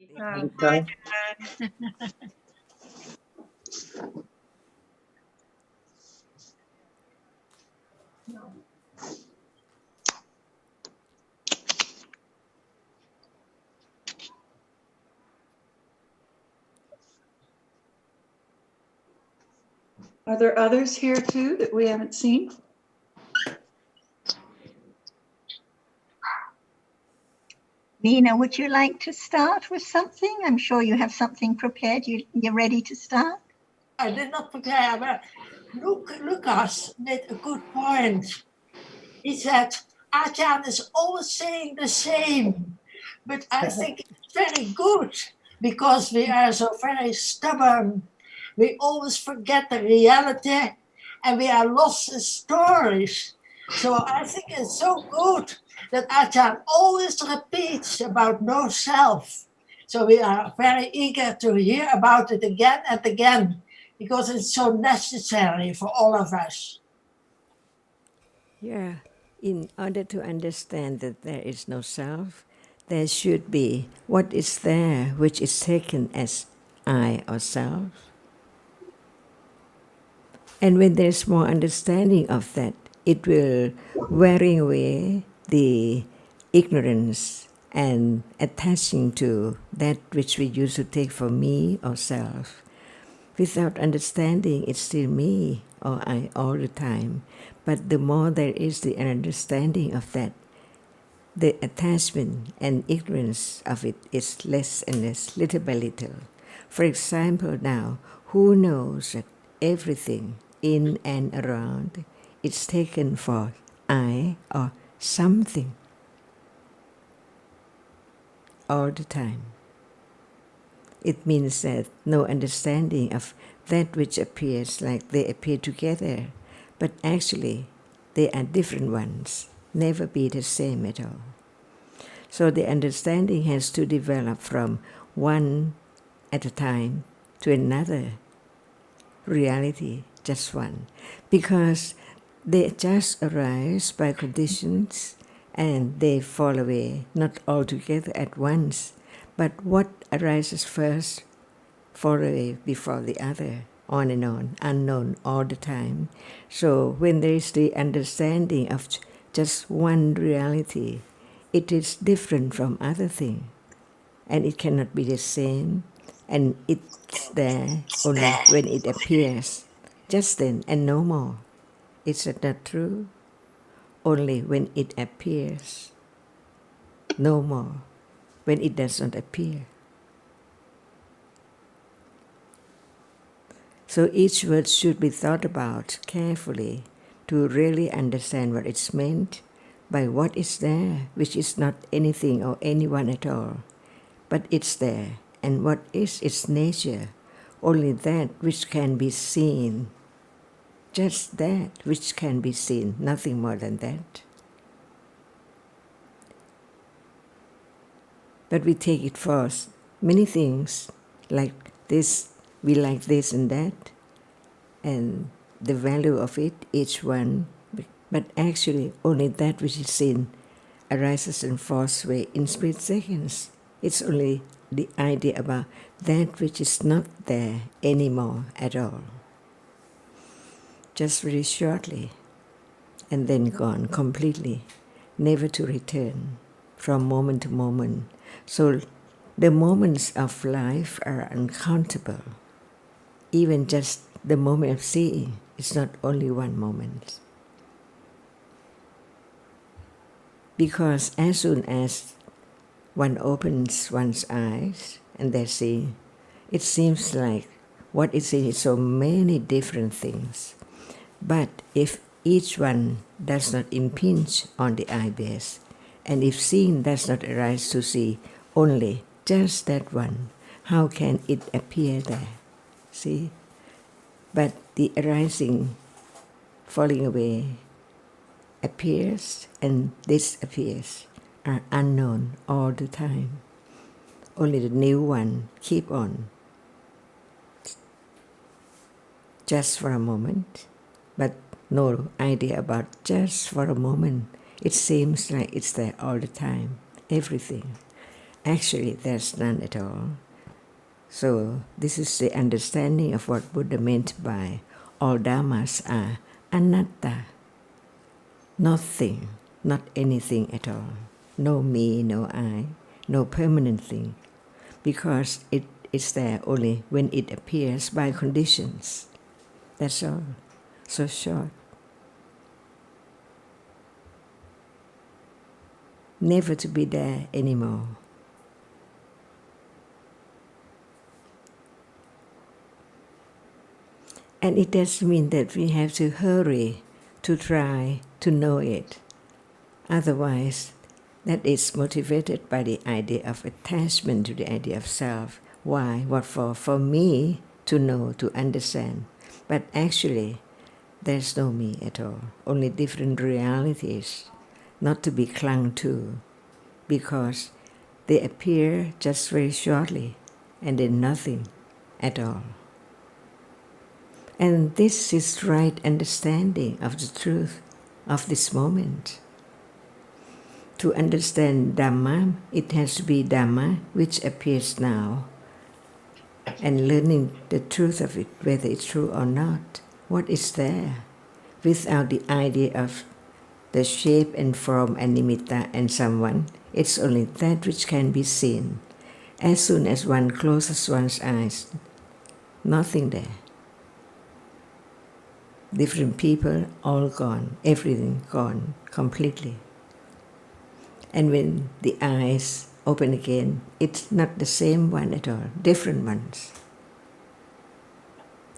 Okay. Are there others here too that we haven't seen? Nina, would you like to start with something? I'm sure you have something prepared. You're ready to start? I did not prepare, but Lucas made a good point. He said, Ajahn is always saying the same, but I think it's very good because we are so very stubborn. We always forget the reality and we are lost in stories. So I think it's so good that Ajahn always repeats about no self. So we are very eager to hear about it again and again because it's so necessary for all of us. Yeah, in order to understand that there is no self, there should be what is there which is taken as I or self. And when there's more understanding of that, it will wearing away the ignorance and attaching to that which we used to take for me or self. Without understanding, it's still me or I all the time. But the more there is the understanding of that, the attachment and ignorance of it is less and less, little by little. For example, now, who knows that everything in and around is taken for I or something all the time? It means that no understanding of that which appears like they appear together, but actually they are different ones, never be the same at all. So the understanding has to develop from one at a time to another reality, just one, because they just arise by conditions and they fall away, not altogether at once, but what arises first fall away before the other, on and on, unknown all the time. So when there is the understanding of just one reality, it is different from other things, and it cannot be the same, and it's there only when it appears, just then and no more. Is that not true? Only when it appears, no more, when it does not appear. So each word should be thought about carefully to really understand what it's meant by what is there, which is not anything or anyone at all, but it's there. And what is its nature? Only that which can be seen. Just that which can be seen, nothing more than that. But we take it for many things, like this, we like this and that, and the value of it, each one, but actually only that which is seen arises and falls away in split seconds. It's only the idea about that which is not there anymore at all. Just very shortly, and then gone completely, never to return from moment to moment. So the moments of life are uncountable. Even just the moment of seeing is not only one moment. Because as soon as one opens one's eyes and they see, it seems like what is in it so many different things. But if each one does not impinge on the eye base, and if seeing does not arise to see only just that one, how can it appear there? See? But the arising, falling away, appears and disappears are unknown all the time. Only the new one keep on just for a moment, but no idea about just for a moment. It seems like it's there all the time, everything. Actually, there's none at all. So this is the understanding of what Buddha meant by all dhammas are anatta, nothing, not anything at all. No me, no I, no permanent thing, because it is there only when it appears by conditions. That's all. So short. Never to be there anymore. And it doesn't mean that we have to hurry to try to know it. Otherwise, that is motivated by the idea of attachment to the idea of self. Why? What for? For me to know, to understand. But actually, there's no me at all. Only different realities, not to be clung to, because they appear just very shortly and then nothing at all. And this is right understanding of the truth of this moment. To understand Dhamma, it has to be Dhamma which appears now, and learning the truth of it, whether it's true or not, what is there, without the idea of the shape and form and nimitta and someone. It's only that which can be seen. As soon as one closes one's eyes, nothing there. Different people, all gone, everything gone completely. And when the eyes open again, it's not the same one at all, different ones.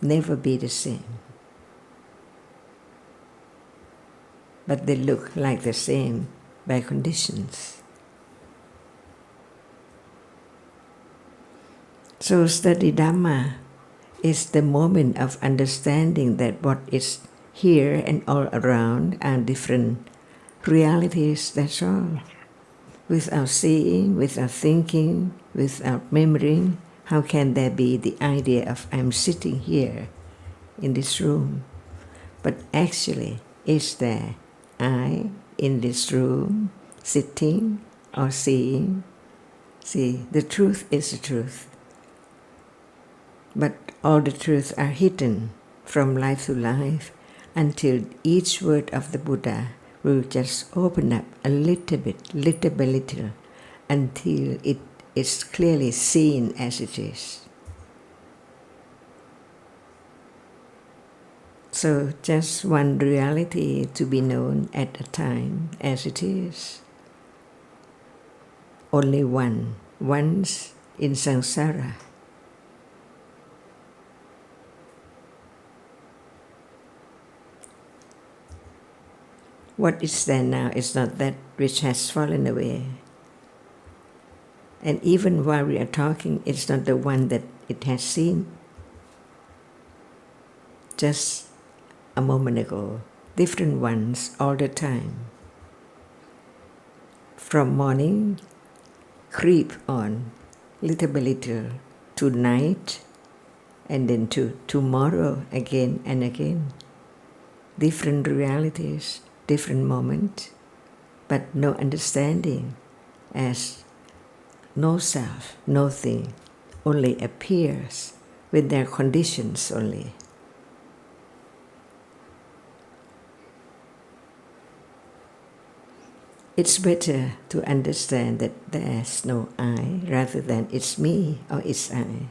Never be the same. But they look like the same by conditions. So study Dhamma is the moment of understanding that what is here and all around are different realities, that's all. Without seeing, without thinking, without remembering, how can there be the idea of I'm sitting here in this room? But actually, is there I in this room, sitting or seeing? See, the truth is the truth. But all the truths are hidden from life to life until each word of the Buddha will just open up a little bit, little by little, until it is clearly seen as it is. So just one reality to be known at a time as it is. Only one, once in samsara. What is there now is not that which has fallen away. And even while we are talking, it's not the one that it has seen. Just a moment ago, different ones all the time. From morning, creep on, little by little, to night, and then to tomorrow again and again. Different realities, different moment, but no understanding as no self, no thing, only appears with their conditions only. It's better to understand that there's no I rather than it's me or it's I.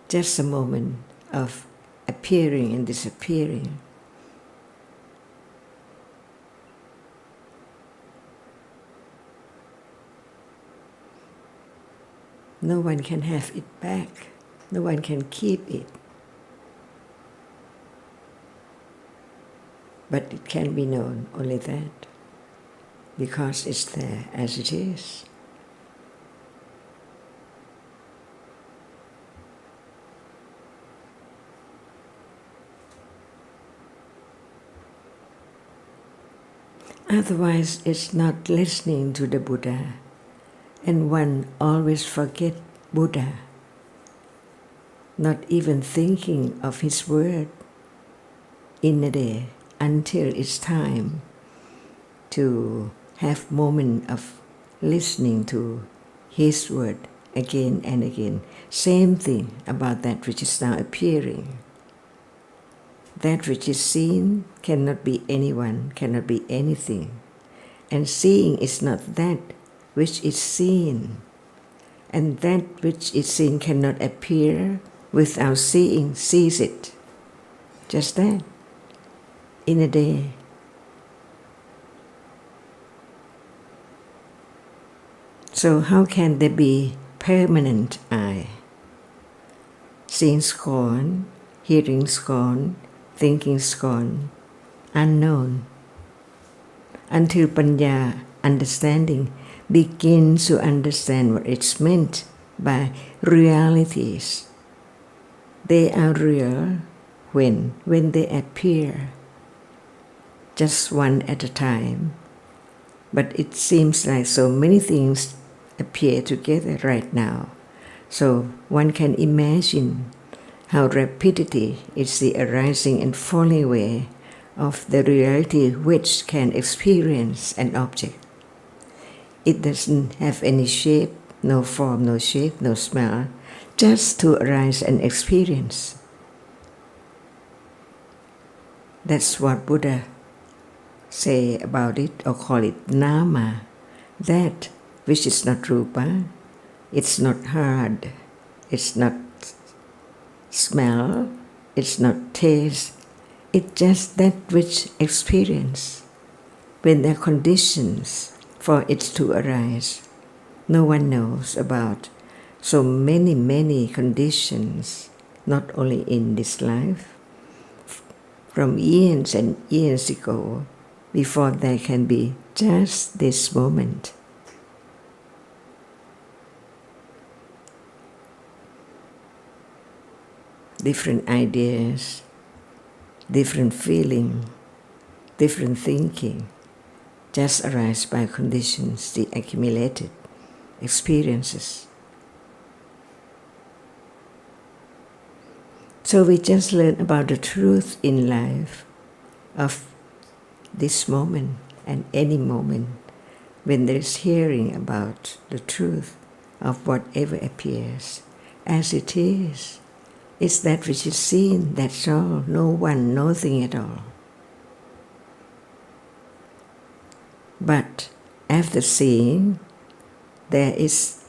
Just a moment of appearing and disappearing. No one can have it back. No one can keep it. But it can be known, only that, because it's there as it is. Otherwise, it's not listening to the Buddha, and one always forget Buddha, not even thinking of his word in a day until it's time to have moment of listening to His word again and again. Same thing about that which is now appearing. That which is seen cannot be anyone, cannot be anything. And seeing is not that which is seen. And that which is seen cannot appear without seeing sees it. Just that. In a day. So how can there be permanent I? Seeing's gone, hearing's gone, thinking's gone, unknown. Until Panya, understanding, begins to understand what it's meant by realities. They are real when they appear, just one at a time. But it seems like so many things appear together right now. So one can imagine how rapidity is the arising and falling away of the reality which can experience an object. It doesn't have any shape, no form, no shape, no smell, just to arise and experience. That's what Buddha say about it, or call it Dhamma, that which is not Rupa, it's not hard, it's not smell, it's not taste, it's just that which experience. When there are conditions for it to arise, no one knows about so many conditions, not only in this life, from years and years ago, before there can be just this moment. Different ideas, different feeling, different thinking, just arise by conditions, the accumulated experiences. So we just learn about the truth in life of this moment and any moment when there is hearing about the truth of whatever appears as it is. It's that which is seen, that's all, no one, nothing at all. But after seeing, there is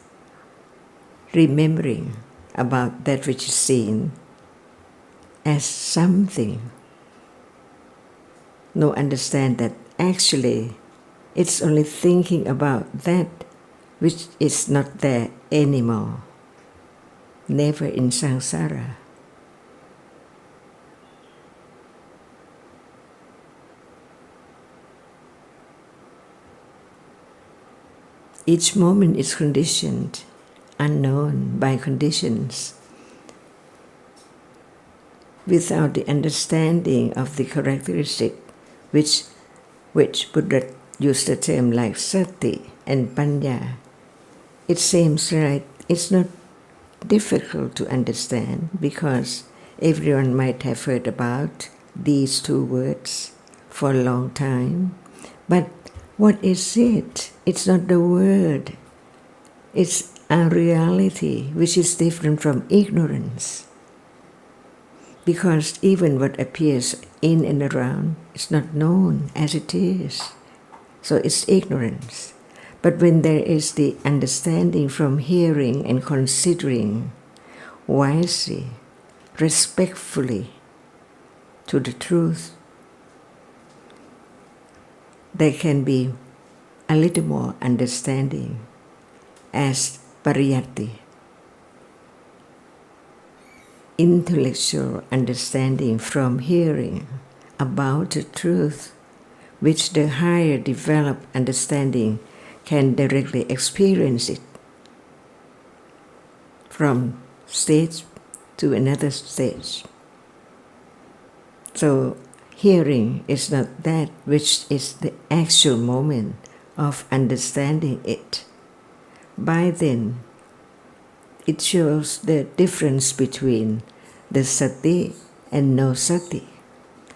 remembering about that which is seen as something. No, understand that actually it's only thinking about that which is not there anymore, never in samsara. Each moment is conditioned, unknown by conditions. Without the understanding of the characteristic which Buddha used the term like sati and panya, it seems like it's not difficult to understand because everyone might have heard about these two words for a long time. But what is it? It's not the word. It's a reality which is different from ignorance. Because even what appears in and around is not known as it is. So it's ignorance. But when there is the understanding from hearing and considering wisely, respectfully to the truth, there can be a little more understanding as pariyatti, intellectual understanding from hearing about the truth, which the higher developed understanding can directly experience it from stage to another stage. So hearing is not that which is the actual moment of understanding it. By then, it shows the difference between the sati and no sati.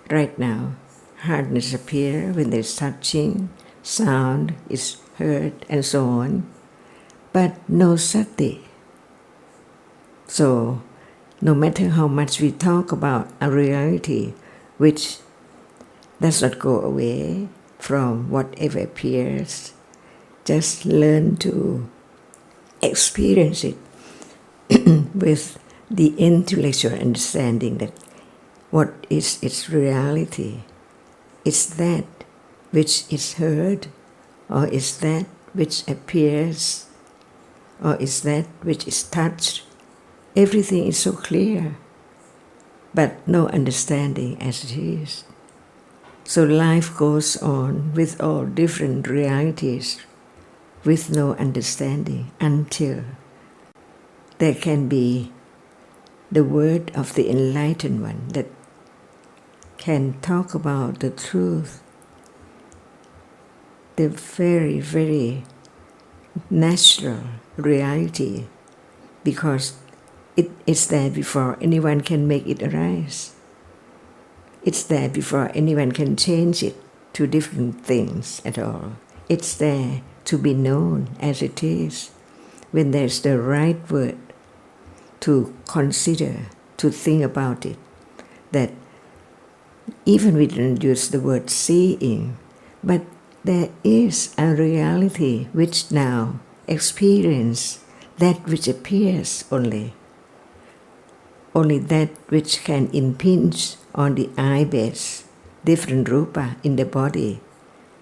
Right now, hardness appears when there's touching, sound is heard, and so on, but no sati. So, no matter how much we talk about a reality which does not go away from whatever appears, just learn to experience it with the intellectual understanding that what is its reality? Is that which is heard, or is that which appears, or is that which is touched? Everything is so clear, but no understanding as it is. So life goes on with all different realities, with no understanding until there can be the word of the enlightened one that can talk about the truth, the very, very natural reality, because it is there before anyone can make it arise. It's there before anyone can change it to different things at all. It's there to be known as it is, when there's the right word to consider, to think about it, that even we didn't use the word seeing, but there is a reality which now experience that which appears only that which can impinge on the eye base, different rupa in the body,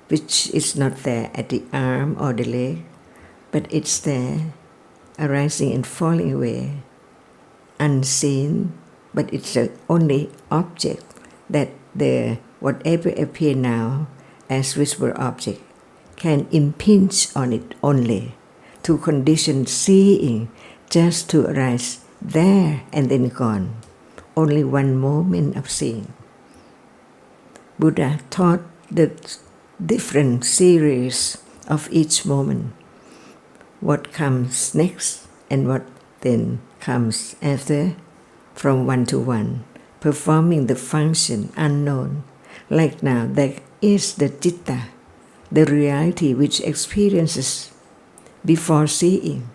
which is not there at the arm or the leg, but it's there, arising and falling away, unseen, but it's the only object that the whatever appear now as visible object can impinge on it only, to condition seeing just to arise there and then gone. Only one moment of seeing. Buddha taught the different series of each moment, what comes next and what then comes after, from one to one, performing the function unknown. Like now, there is the citta, the reality which experiences before seeing.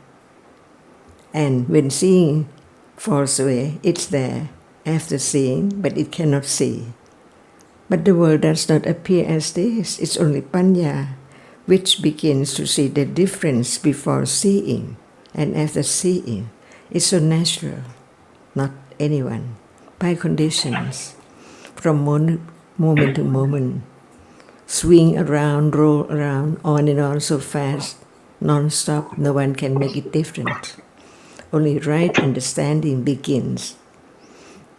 And when seeing falls away, it's there after seeing, but it cannot see. But the world does not appear as this. It's only panya, which begins to see the difference before seeing and after seeing. It's so natural, not anyone, by conditions, from moment to moment, swing around, roll around, on and on so fast, non-stop, no one can make it different. Only right understanding begins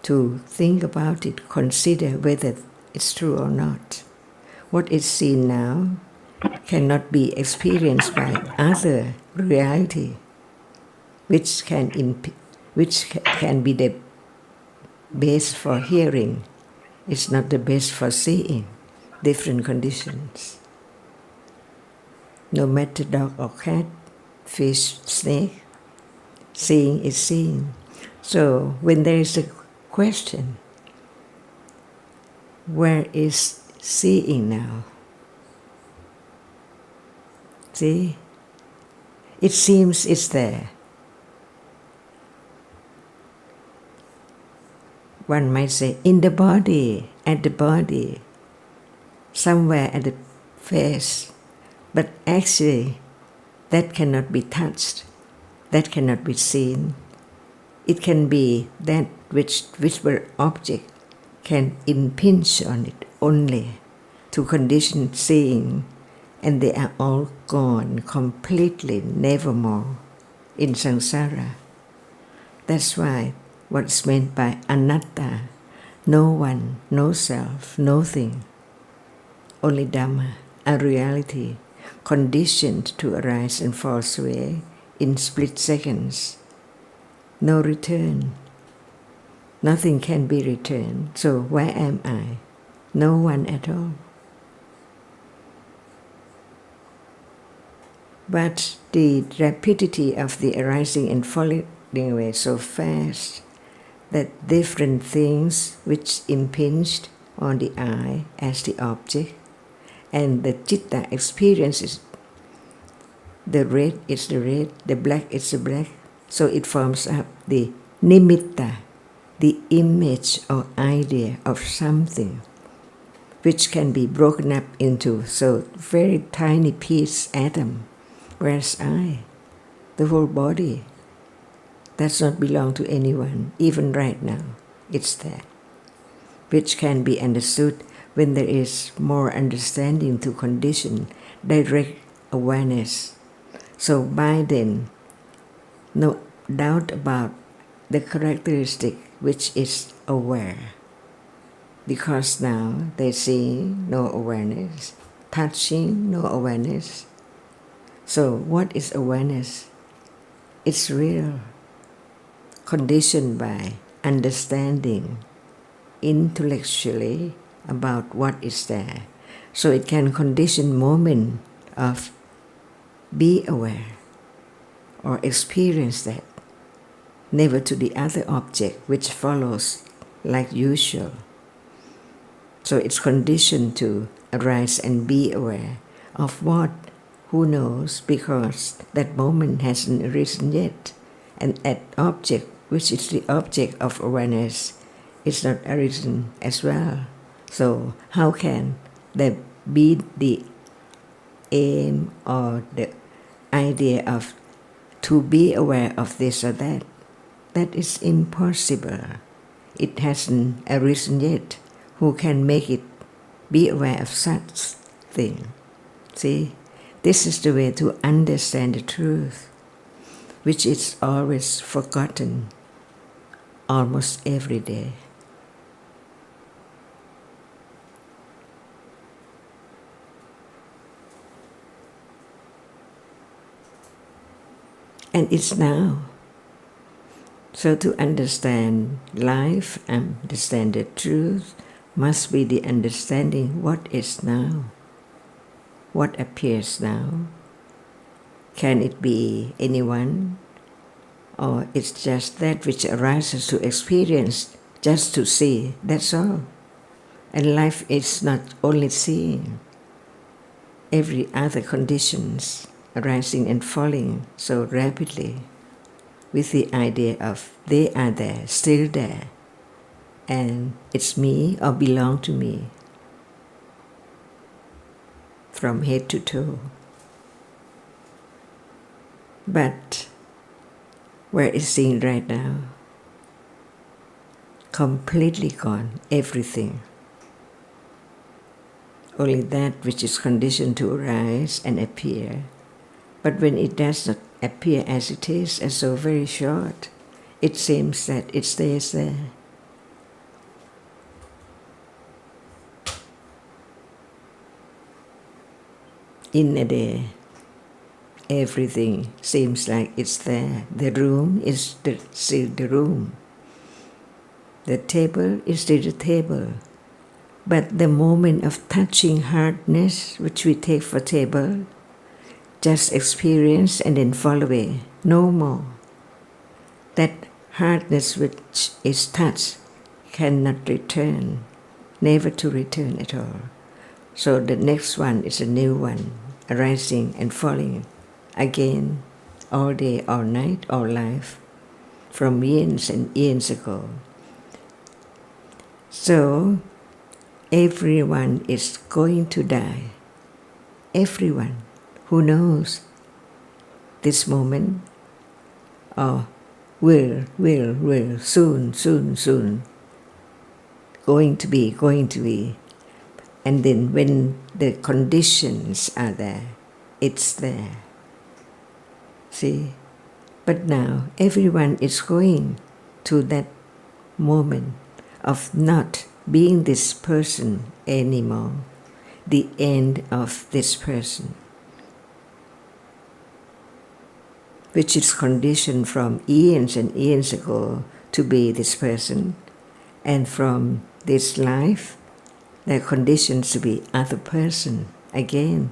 to think about it, consider whether it's true or not. What is seen now cannot be experienced by other reality, which can be the base for hearing. It's not the base for seeing. Different conditions. No matter dog or cat, fish, snake, seeing is seeing. So when there is a question, where is seeing now? See? It seems it's there. One might say, in the body, at the body, somewhere at the face, but actually that cannot be touched, that cannot be seen. It can be that which visible object can impinge on it only to condition seeing, and they are all gone completely, nevermore in samsara. That's why what's meant by anatta, no one, no self, no thing, only Dhamma, a reality conditioned to arise and fall away in split seconds. No return. Nothing can be returned. So where am I? No one at all. But the rapidity of the arising and falling away so fast that different things which impinged on the eye as the object and the citta experiences the red is the red, the black is the black. So it forms up the nimitta, the image or idea of something, which can be broken up into so very tiny piece atom. Whereas I, the whole body, does not belong to anyone, even right now. It's there, which can be understood when there is more understanding to condition, direct awareness. So by then, no doubt about the characteristic which is aware. Because now they see no awareness, touching no awareness. So what is awareness? It's real, conditioned by understanding intellectually about what is there. So it can condition moment of be aware or experience that, never to the other object which follows like usual. So it's conditioned to arise and be aware of what, who knows, because that moment hasn't arisen yet. And that object, which is the object of awareness, is not arisen as well. So how can there be the aim or the idea of to be aware of this or that? That is impossible. It hasn't arisen yet. Who can make it be aware of such thing? See, this is the way to understand the truth, which is always forgotten almost every day. And it's now. So to understand life, understand the truth, must be the understanding what is now, what appears now. Can it be anyone? Or it's just that which arises to experience, just to see, that's all. And life is not only seeing. Every other conditions arising and falling so rapidly with the idea of they are there, still there, and it's me or belong to me from head to toe. But where is seen right now? Completely gone, everything. Only that which is conditioned to arise and appear. But when it does not appear as it is, as so very short, it seems that it stays there. In a day, everything seems like it's there. The room is still the room. The table is still the table. But the moment of touching hardness, which we take for table, just experience and then fall away, no more. That hardness which is touched cannot return, never to return at all. So the next one is a new one, arising and falling again, all day, all night, all life, from years and years ago. So everyone is going to die. Everyone who knows this moment, or will, soon, going to be. And then when the conditions are there, it's there. See? But now everyone is going to that moment of not being this person anymore, the end of this person, which is conditioned from eons and eons ago to be this person, and from this life, they're conditioned to be other person again.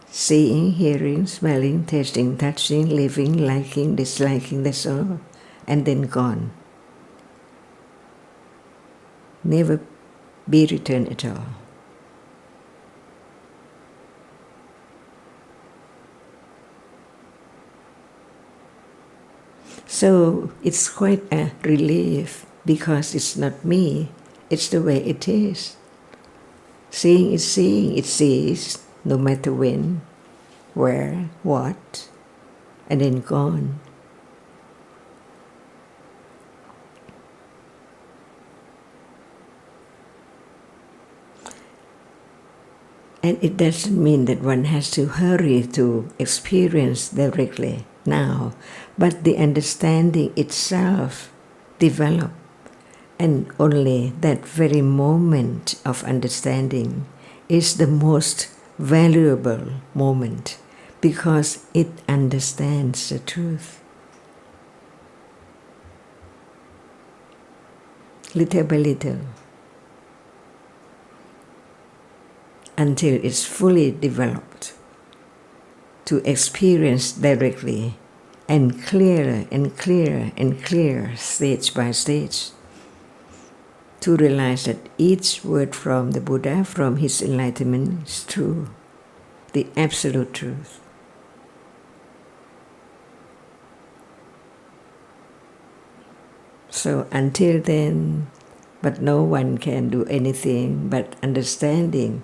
Seeing, hearing, smelling, tasting, touching, living, liking, disliking, that's all. And then gone. Never be returned at all. So it's quite a relief because it's not me, it's the way it is. Seeing is seeing, it sees no matter when, where, what, and then gone. And it doesn't mean that one has to hurry to experience directly now, but the understanding itself develops. And only that very moment of understanding is the most valuable moment because it understands the truth. Little by little, until it's fully developed, to experience directly and clearer and clearer and clearer, stage by stage, to realize that each word from the Buddha, from his enlightenment, is true, the absolute truth. So until then, but no one can do anything, but understanding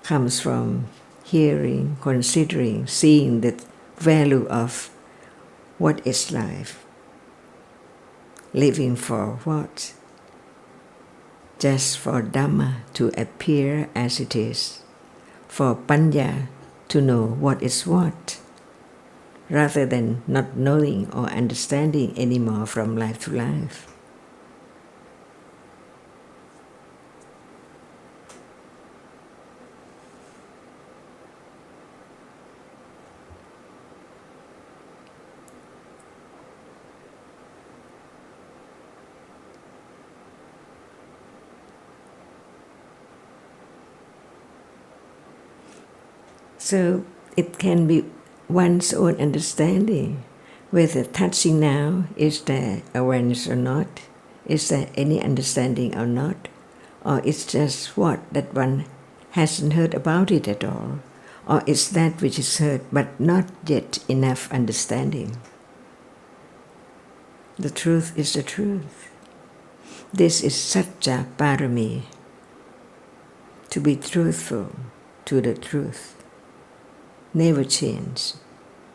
comes from hearing, considering, seeing the value of what is life. Living for what? Just for Dhamma to appear as it is, for Panya to know what is what, rather than not knowing or understanding anymore from life to life. So it can be one's own understanding, whether touching now, is there awareness or not, is there any understanding or not, or it's just what, that one hasn't heard about it at all, or it's that which is heard but not yet enough understanding. The truth is the truth. This is Satya Parami, to be truthful to the truth. Never change,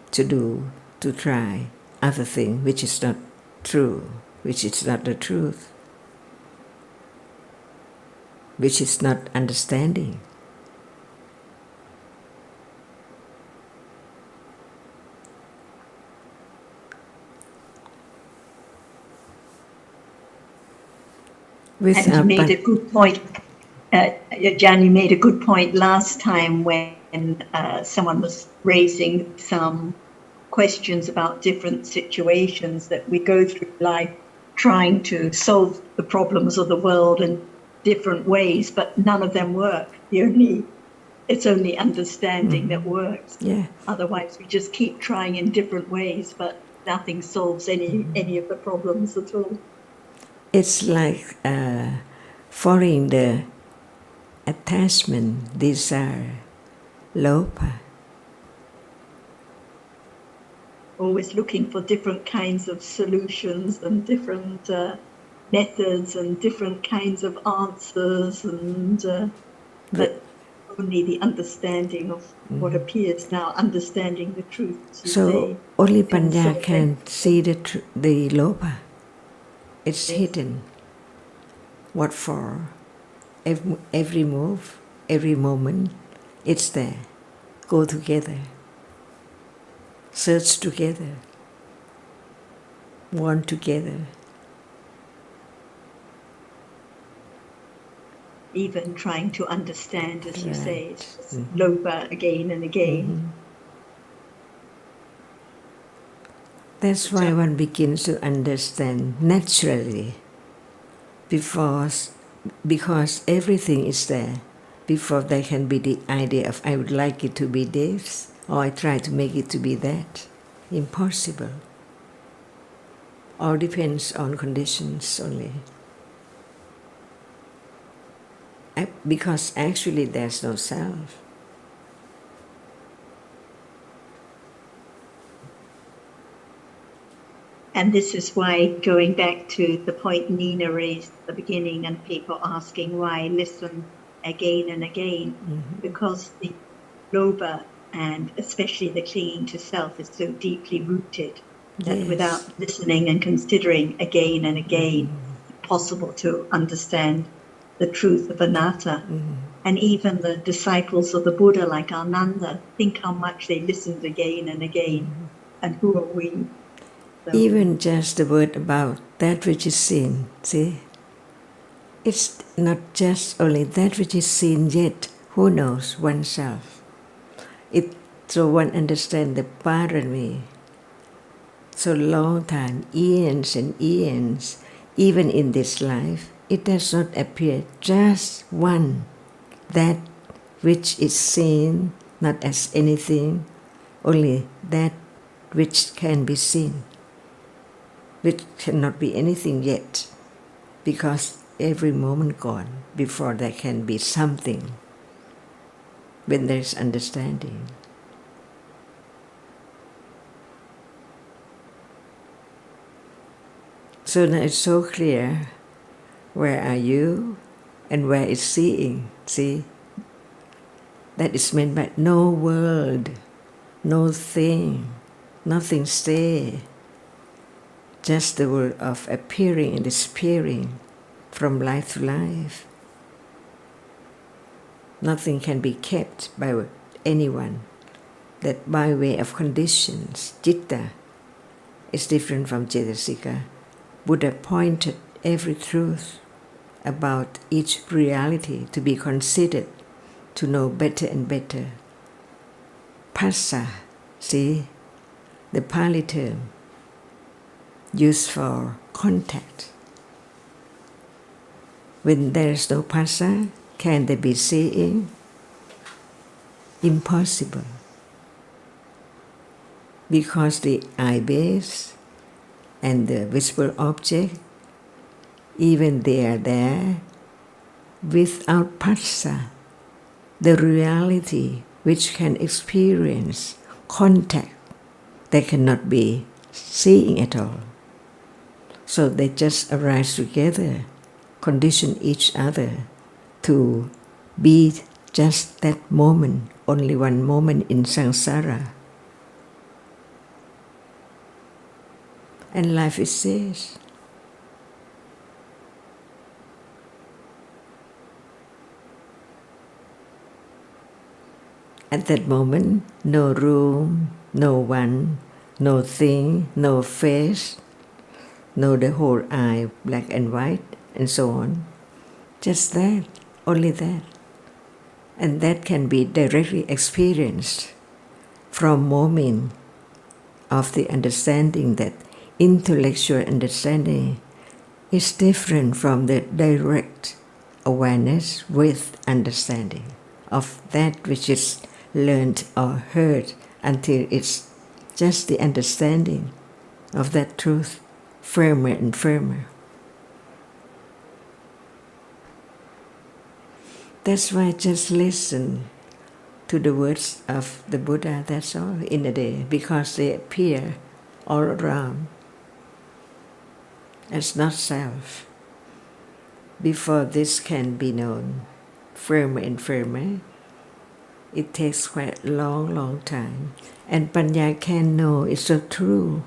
to do, to try other thing which is not true, which is not the truth, which is not understanding. And you made a good point, Jan, you made a good point last time when someone was raising some questions about different situations that we go through life trying to solve the problems of the world in different ways, but none of them work. It's only understanding that works. Yeah. Otherwise, we just keep trying in different ways, but nothing solves any of the problems at all. It's like following the attachment, desire, lopa. Always looking for different kinds of solutions and different methods and different kinds of answers, and but only the understanding of what appears now, understanding the truth. So only Panya can see the lopa. It's hidden. What for? Every move, every moment, it's there. Go together. Search together. Want together. Even trying to understand, as you say, it's just Mm-hmm. loba again and again. That's why one begins to understand naturally, because everything is there. Before there can be the idea of I would like it to be this, or I try to make it to be that. Impossible. All depends on conditions only. Because actually there's no self. And this is why, going back to the point Nina raised at the beginning and people asking why listen again and again, because the lobha and especially the clinging to self is so deeply rooted that Yes. without listening and considering again and again, it's possible to understand the truth of anatta. And even the disciples of the Buddha, like Ananda, think how much they listened again and again. And who are we? So, Even just the word about that which is seen, see? It's not just only that which is seen yet, who knows oneself. So one understands the parami, so long time, eons and eons, even in this life, it does not appear just one, that which is seen, not as anything, only that which can be seen, which cannot be anything yet, because every moment gone before there can be something, when there is understanding. So now it's so clear, where are you and where is seeing, see? That is meant by no world, no thing, nothing stay. Just the world of appearing and disappearing from life to life. Nothing can be kept by anyone. That by way of conditions, citta is different from cetasika. Buddha pointed every truth about each reality to be considered, to know better and better. Phassa, see, the Pali term used for contact. When there is no phassa, can there be seeing? Impossible. Because the eye base and the visible object, even they are there, without phassa, the reality which can experience contact, they cannot be seeing at all. So they just arise together, condition each other to be just that moment, only one moment in samsara. And life is this. At that moment, no room, no one, no thing, no face, no the whole eye, black and white, and so on. Just that, only that. And that can be directly experienced from moment of the understanding that intellectual understanding is different from the direct awareness with understanding of that which is learned or heard until it's just the understanding of that truth firmer and firmer. That's why just listen to the words of the Buddha, that's all, in a day, because they appear all around as not self. Before this can be known firmer and firmer, it takes quite a long time. And Panya can know it's so true,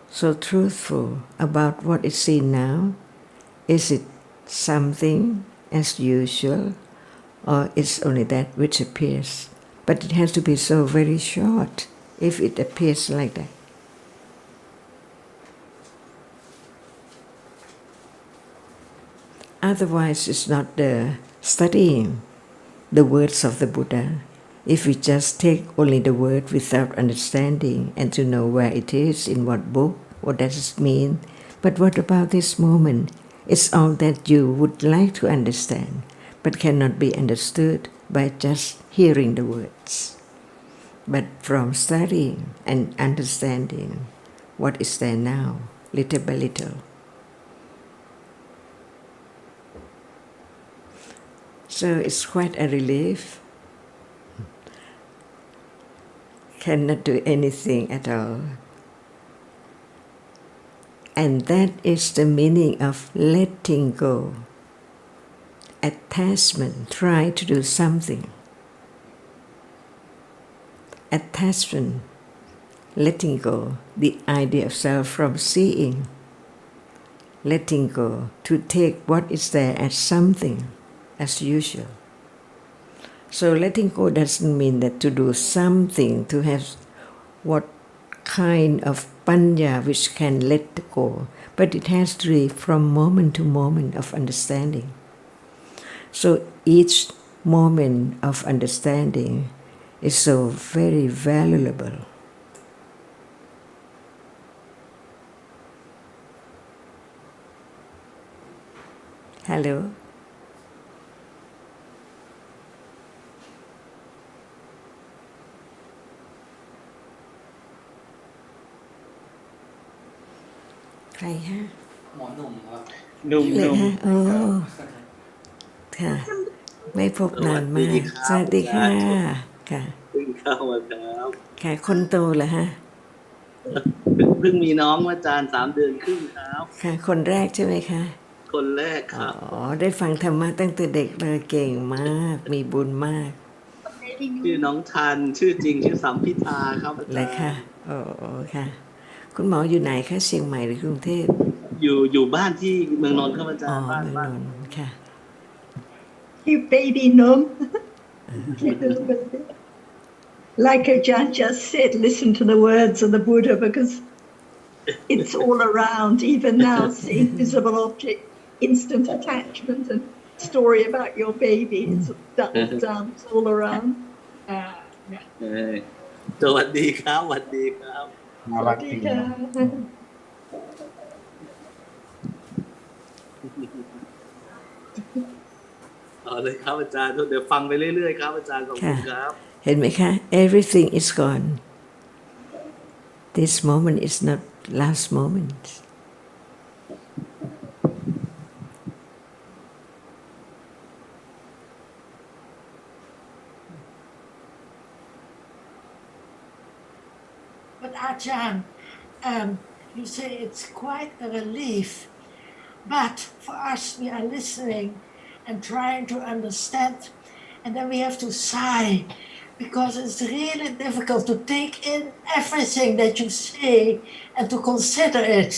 so truthful about what is seen now. Is it something as usual, or it's only that which appears? But it has to be so very short if it appears like that. Otherwise, it's not the studying the words of the Buddha. If we just take only the word without understanding and to know where it is, in what book, what does it mean, but what about this moment? It's all that you would like to understand, but cannot be understood by just hearing the words. But from studying and understanding what is there now, little by little. So it's quite a relief. Cannot do anything at all. And that is the meaning of letting go. Attachment, try to do something. Attachment, letting go, the idea of self from seeing. Letting go, to take what is there as something, as usual. So letting go doesn't mean that to do something, to have what kind of panya which can let go, but it has to be from moment to moment of understanding. So each moment of understanding is so very valuable. Hello? ใครฮะ หมอหนุ่มครับ หนุ่ม เลย หนุ่ม ฮะโอ้ค่ะ ไม่พบนานมาก สวัสดีค่ะ ค่ะ เพิ่งเข้ามาครับ ค่ะ คนโตเหรอฮะ เพิ่งมีน้องมาอาจารย์3 เดือนครึ่งครับ ค่ะ คนแรกใช่ไหมคะ คนแรกค อ๋อ รับ ได้ฟังธรรมะตั้งแต่เด็กเลยเก่งมาก มีบุญมาก ชื่อน้องทันชื่อจริงชื่อสัมพิธาครับอา เล จาย ร ค่ะ ย์ โอ้ค่ะ คุณหมออยู่ไหนคะเชียงใหม่หรือกรุงเทพ อยู่บ้านที่เมืองนนท์ครับอาจา อ๋อ รย์บ้าน เมือง บ้าน นนท์ค่ะ You baby num. Like Ajahn just said, listen to the words of the Buddha because it's all around, even now, seeing visible object, instant attachment and story about your baby. It's dance all around. Yeah. เออสวัสดีครับสวัสดีครับ น่ารักจริงนะ เอาเลยครับอาจารย์เดี๋ยวฟังไปเรื่อยๆครับอาจารย์ขอบคุณครับ เห็นไหมคะ everything is gone this moment is not last moment But Ajahn, you say it's quite a relief. But for us, we are listening and trying to understand, and then we have to sigh because it's really difficult to take in everything that you say and to consider it.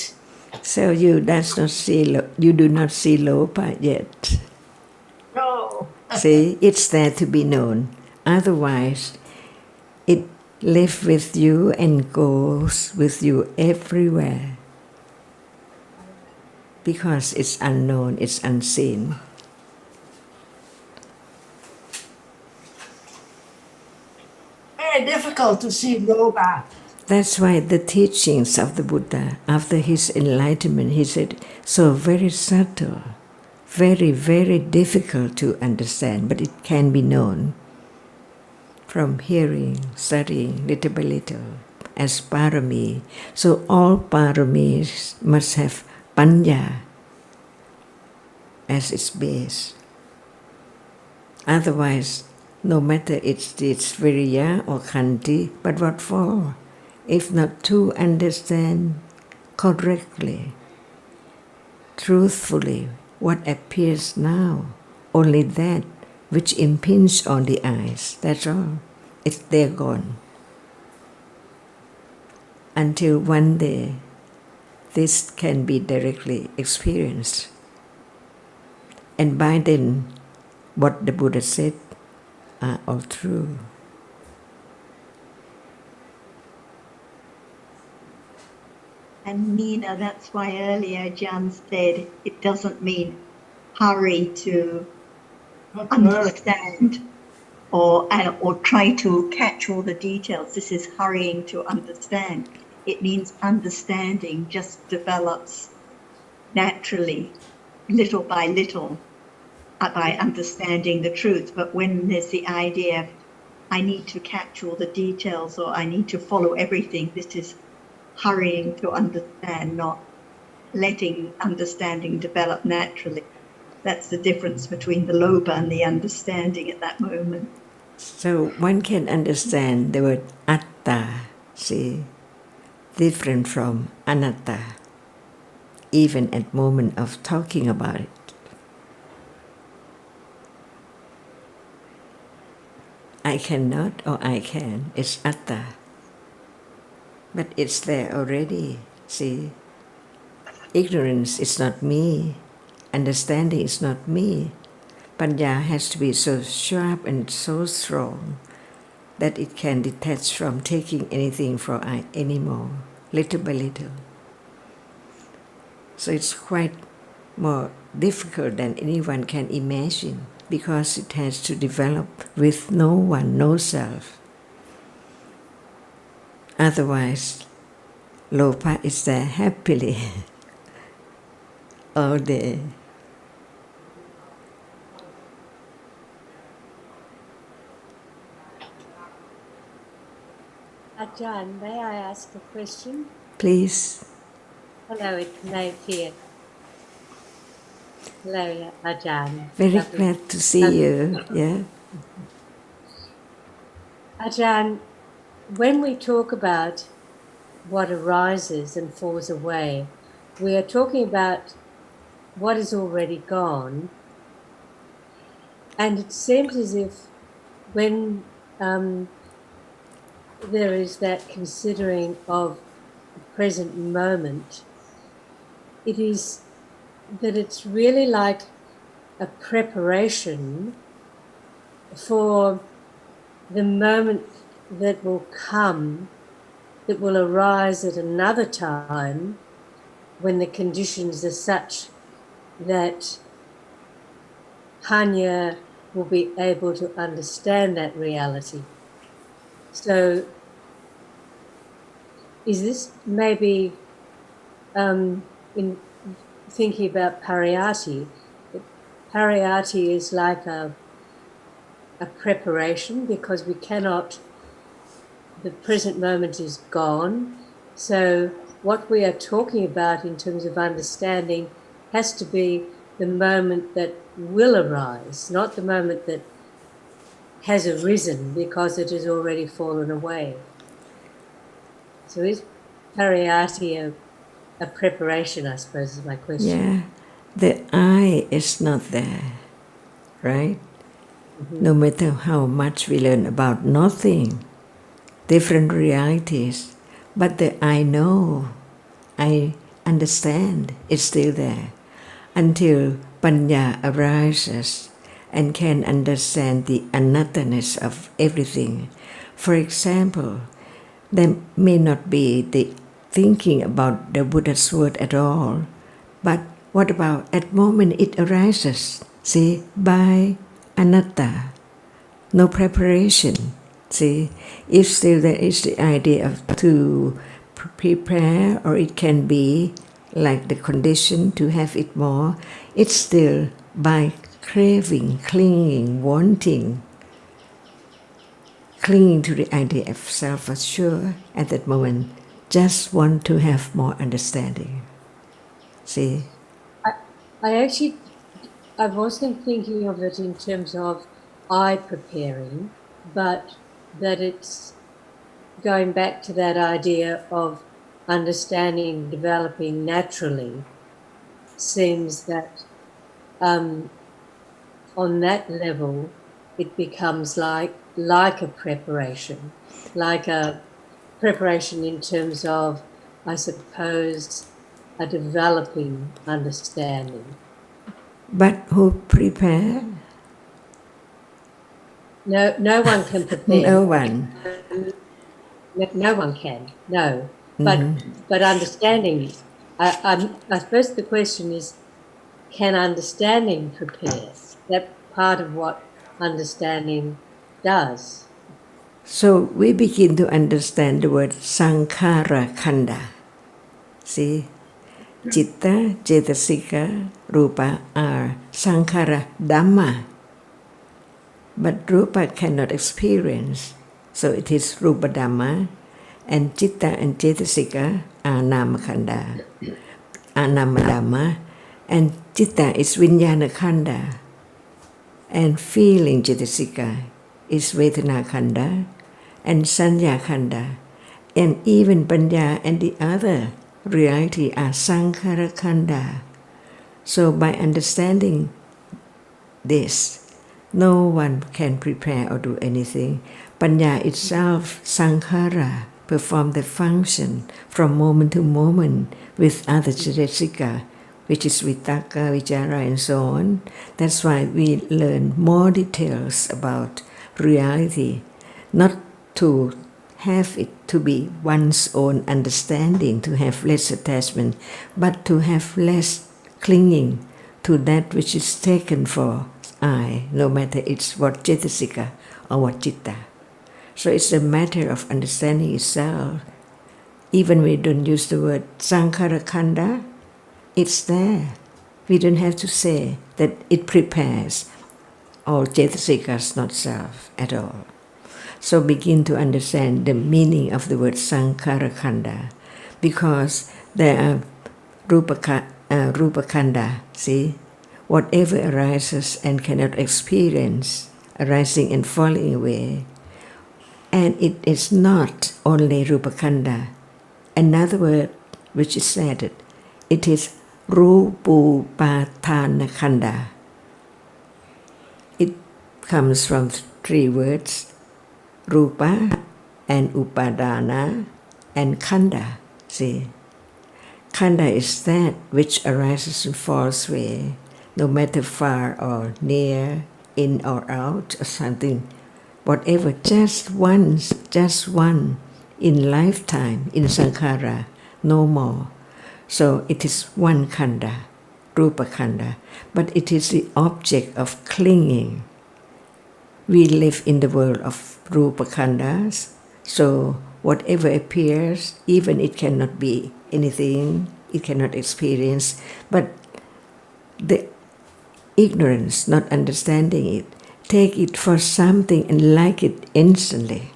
so you do not see lopa yet No. see it's there to be known otherwise it lives with you and goes with you everywhere because it's unknown, it's unseen. Very difficult to see Loba. That's why the teachings of the Buddha, after his enlightenment, he said, so very subtle, very, very difficult to understand, but it can be known from hearing, studying, little by little, as parami. So all paramis must have panya as its base. Otherwise, no matter it's viriya or khanti, but what for? If not to understand correctly, truthfully, what appears now, only that which impinges on the eyes, that's all. They're gone. Until one day, this can be directly experienced. And by then, what the Buddha said are all true. And Nina, that's why earlier Jan said it doesn't mean hurry to understand or try to catch all the details. This is hurrying to understand. It means understanding just develops naturally, little by little, by understanding the truth. But when there's the idea of I need to catch all the details or I need to follow everything, this is hurrying to understand, not letting understanding develop naturally. That's the difference between the loba and the understanding at that moment. So one can understand the word atta, see, different from anatta. even at moment of talking about it. I cannot or I can, it's atta. But it's there already, see. Ignorance is not me, understanding is not me. Panya has to be so sharp and so strong that it can detach from taking anything from I anymore, little by little. So it's quite more difficult than anyone can imagine because it has to develop with no one, no self. Otherwise, Lopa is there happily all day. Ajahn, may I ask a question? Please. Hello, it's Nate here. Hello, Ajahn. Very Lovely. glad to see you. Yeah. Ajahn, when we talk about what arises and falls away, we are talking about what is already gone. And it seems as if when there is that considering of the present moment, it is that it's really like a preparation for the moment that will come, that will arise at another time when the conditions are such that Hanya will be able to understand that reality. So is this maybe in thinking about pariyatti, pariyatti is like a preparation because we cannot, the present moment is gone. So what we are talking about in terms of understanding has to be the moment that will arise, not the moment that has arisen because it has already fallen away. So is pariyatti a preparation, I suppose, is my question. Yeah. The I is not there, right? Mm-hmm. No matter how much we learn about nothing, different realities, but the I know, I understand, is still there until Panya arises and can understand the anatta-ness of everything. For example, there may not be the thinking about the Buddha's word at all, but what about at moment it arises, see, by anatta, no preparation, see, if still there is the idea of to prepare, or it can be like the condition to have it more, it's still by craving, clinging, wanting, clinging to the idea of self-assured at that moment, just want to have more understanding. See? I wasn't thinking of it in terms of I preparing, but that it's going back to that idea of understanding, developing naturally. Seems that on that level, it becomes like a preparation in terms of, I suppose, a developing understanding. But who prepare? No one can prepare. No one. No one can. No, but understanding. I suppose the question is, can understanding prepare? That part of what understanding does. So we begin to understand the word sankhara khanda. See? Citta, cetasika, rupa are sankhara Dhamma. But rupa cannot experience. So it is rupa Dhamma, and citta and cetasika are nama khanda. Anama Dhamma, and citta is vinyana khanda. And feeling cetasika is vedana khanda, and sanya khanda, and even panya and the other reality are sankhara khanda. So by understanding this, no one can prepare or do anything. Panya itself, sankhara, perform the function from moment to moment with other cetasika, which is vitaka, vichara, and so on. That's why we learn more details about reality, not to have it to be one's own understanding, to have less attachment, but to have less clinging to that which is taken for I, no matter it's what cetasika or what citta. So it's a matter of understanding itself. Even we don't use the word sankhara khanda, it's there. We don't have to say that it prepares all cetasikas, not self at all. So begin to understand the meaning of the word sankhara khanda, because there are rupa khanda, see? Whatever arises and cannot experience, arising and falling away. And it is not only rupa khanda. Another word which is added, it is rupupatthana khanda. It comes from 3 words, rupa and upadana and khanda. See, khanda is that which arises and falls away, no matter far or near, in or out, or something, whatever, just once, just one in lifetime, in sankhara, no more. So it is one khanda, rupa khanda, but it is the object of clinging. We live in the world of rupa khandas, so whatever appears, even it cannot be anything, it cannot experience, but the ignorance, not understanding it, take it for something and like it instantly.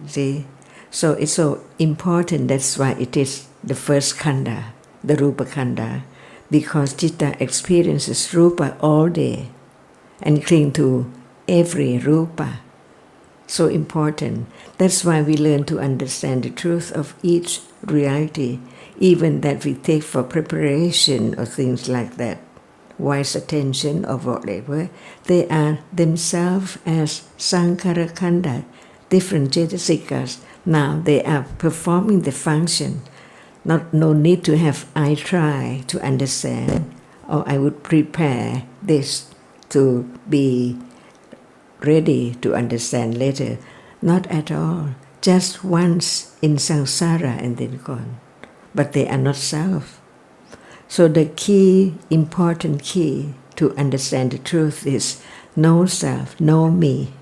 See? So it's so important, that's why it is the first khanda, the rupa khanda, because citta experiences rupa all day and cling to every rupa. So important. That's why we learn to understand the truth of each reality, even that we take for preparation or things like that. Wise attention or whatever, they are themselves as sankhara khanda, different cetasikas. Now they are performing the function. No need to have I try to understand, or I would prepare this to be ready to understand later. Not at all. Just once in samsara and then gone. But they are not self. So the key, important key to understand the truth is no self, no me.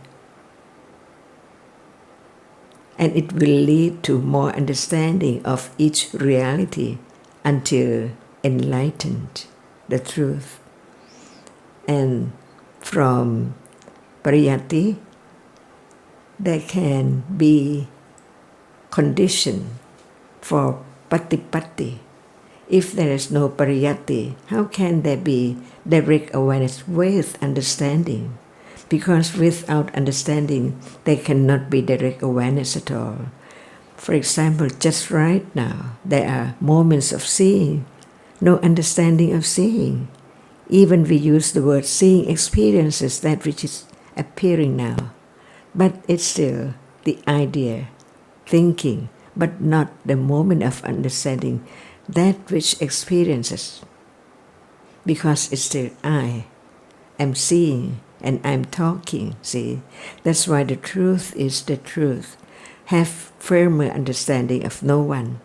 And it will lead to more understanding of each reality until enlightened, the truth. And from pariyatti, there can be condition for patipatti. If there is no pariyatti, how can there be direct awareness with understanding? Because without understanding, there cannot be direct awareness at all. For example, just right now, there are moments of seeing, no understanding of seeing. Even we use the word seeing experiences that which is appearing now. But it's still the idea, thinking, but not the moment of understanding that which experiences. Because it's still I am seeing and I'm talking, see. That's why the truth is the truth. Have firmer understanding of no one.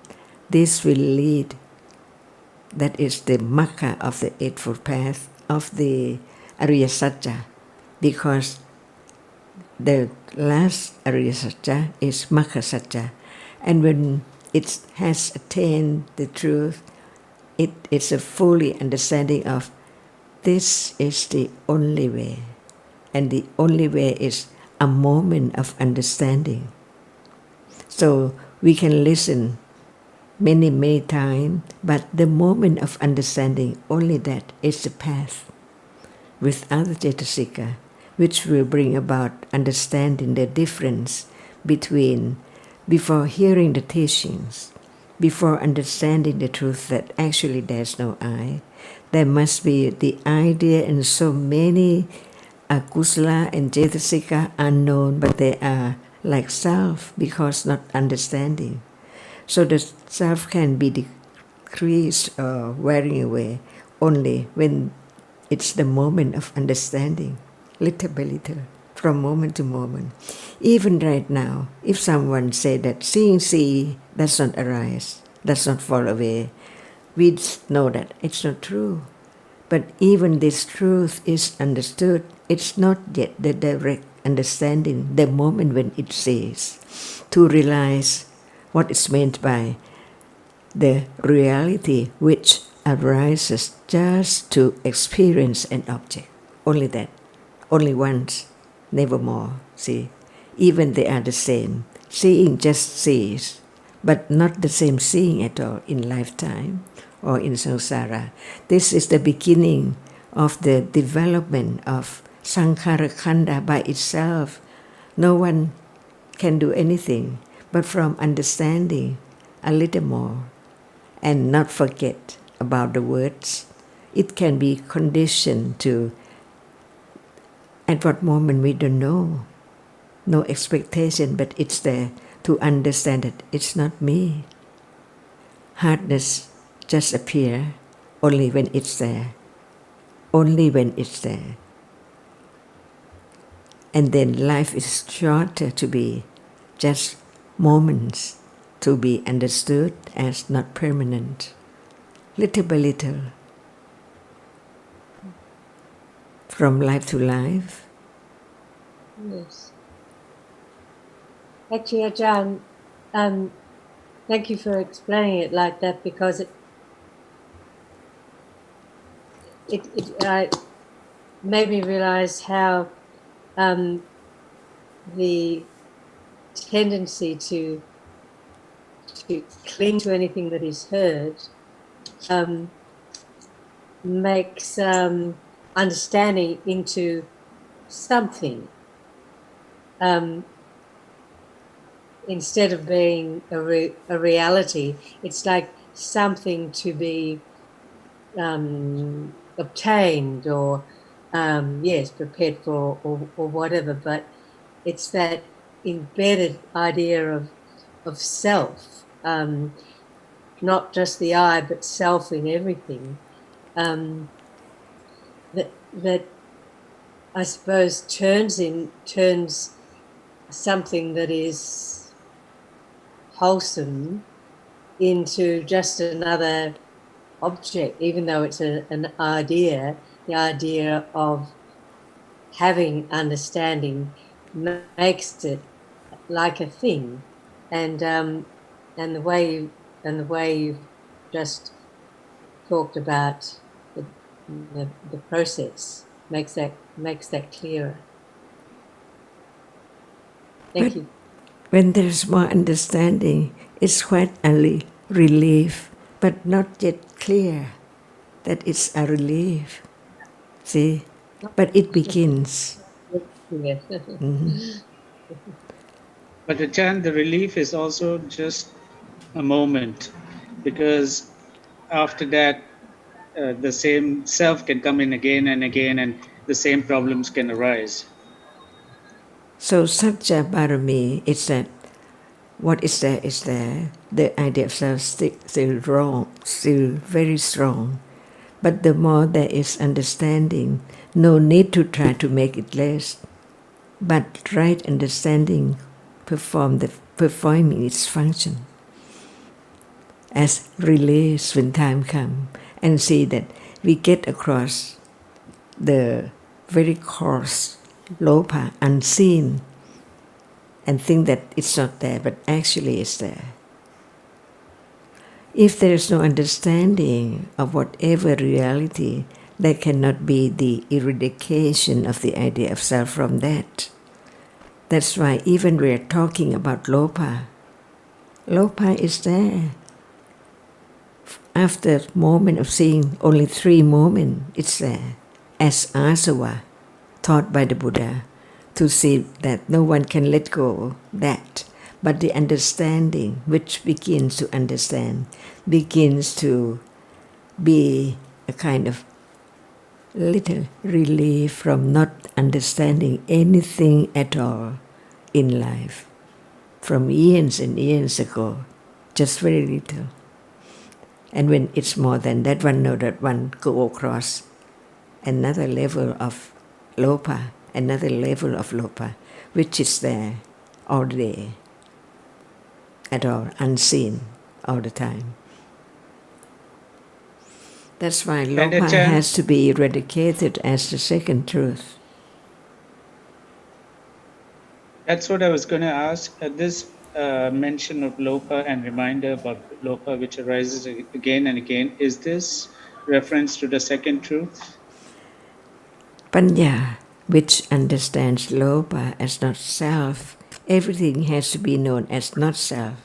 This will lead, that is the makkha of the Eightfold Path of the Ariya Satya, because the last Ariya Satya is makkha Satya. And when it has attained the truth, it is a fully understanding of this is the only way. And the only way is a moment of understanding. So we can listen many times, but the moment of understanding, only that is the path with other cetasika, which will bring about understanding the difference between, before hearing the teachings, before understanding the truth that actually there's no I, there must be the idea and so many akusala and cetasika unknown, but they are like self because not understanding. So the self can be decreased or wearing away only when it's the moment of understanding, little by little, from moment to moment. Even right now, if someone say that seeing see does not arise, does not fall away, we know that it's not true. But even this truth is understood, it's not yet the direct understanding, the moment when it says, to realize what is meant by the reality which arises just to experience an object. Only that, only once, never more. See, even they are the same. Seeing just sees, but not the same seeing at all in lifetime or in samsara. This is the beginning of the development of sankhara khanda by itself. No one can do anything but from understanding a little more and not forget about the words. It can be conditioned to at what moment we don't know. No expectation, but it's there to understand that it's not me. Hardness just appear only when it's there. Only when it's there. And then life is shorter to be just moments to be understood as not permanent. Little by little. From life to life. Yes. Actually, Ajahn, thank you for explaining it like that, because it made me realize how the tendency to cling to anything that is heard makes understanding into something instead of being a reality. It's like something to be obtained or prepared for or whatever, but it's that embedded idea of self, not just the I, but self in everything, that I suppose turns something that is wholesome into just another object, even though it's an idea. The idea of having understanding makes it like a thing, and the way you've just talked about the process makes that clearer. Thank you. When there's more understanding, it's quite a relief, but not yet clear that it's a relief. See? But it begins. Yes. But Ajahn, the relief is also just a moment, because after that, the same self can come in again and again, and the same problems can arise. So Satya Barami is that what is there is there. The idea of self still very strong. But the more there is understanding, no need to try to make it less. But right understanding performing its function as release when time comes, and see that we get across the very coarse lopa unseen and think that it's not there, but actually it's there. If there is no understanding of whatever reality, there cannot be the eradication of the idea of self from that. That's why even we are talking about lopa is there. After a moment of seeing only 3 moments, it's there. As asava, taught by the Buddha, to see that no one can let go that. But the understanding, which begins to understand, begins to be a kind of little relief from not understanding anything at all in life. From years and years ago, just very little. And when it's more than that, one knows that one go across another level of lopa, which is there all day, at all, unseen all the time. That's why lopa has to be eradicated as the second truth. That's what I was going to ask. This mention of lopa and reminder about lopa, which arises again and again, is this reference to the second truth? Panya, which understands lopa as not self. Everything has to be known as not self.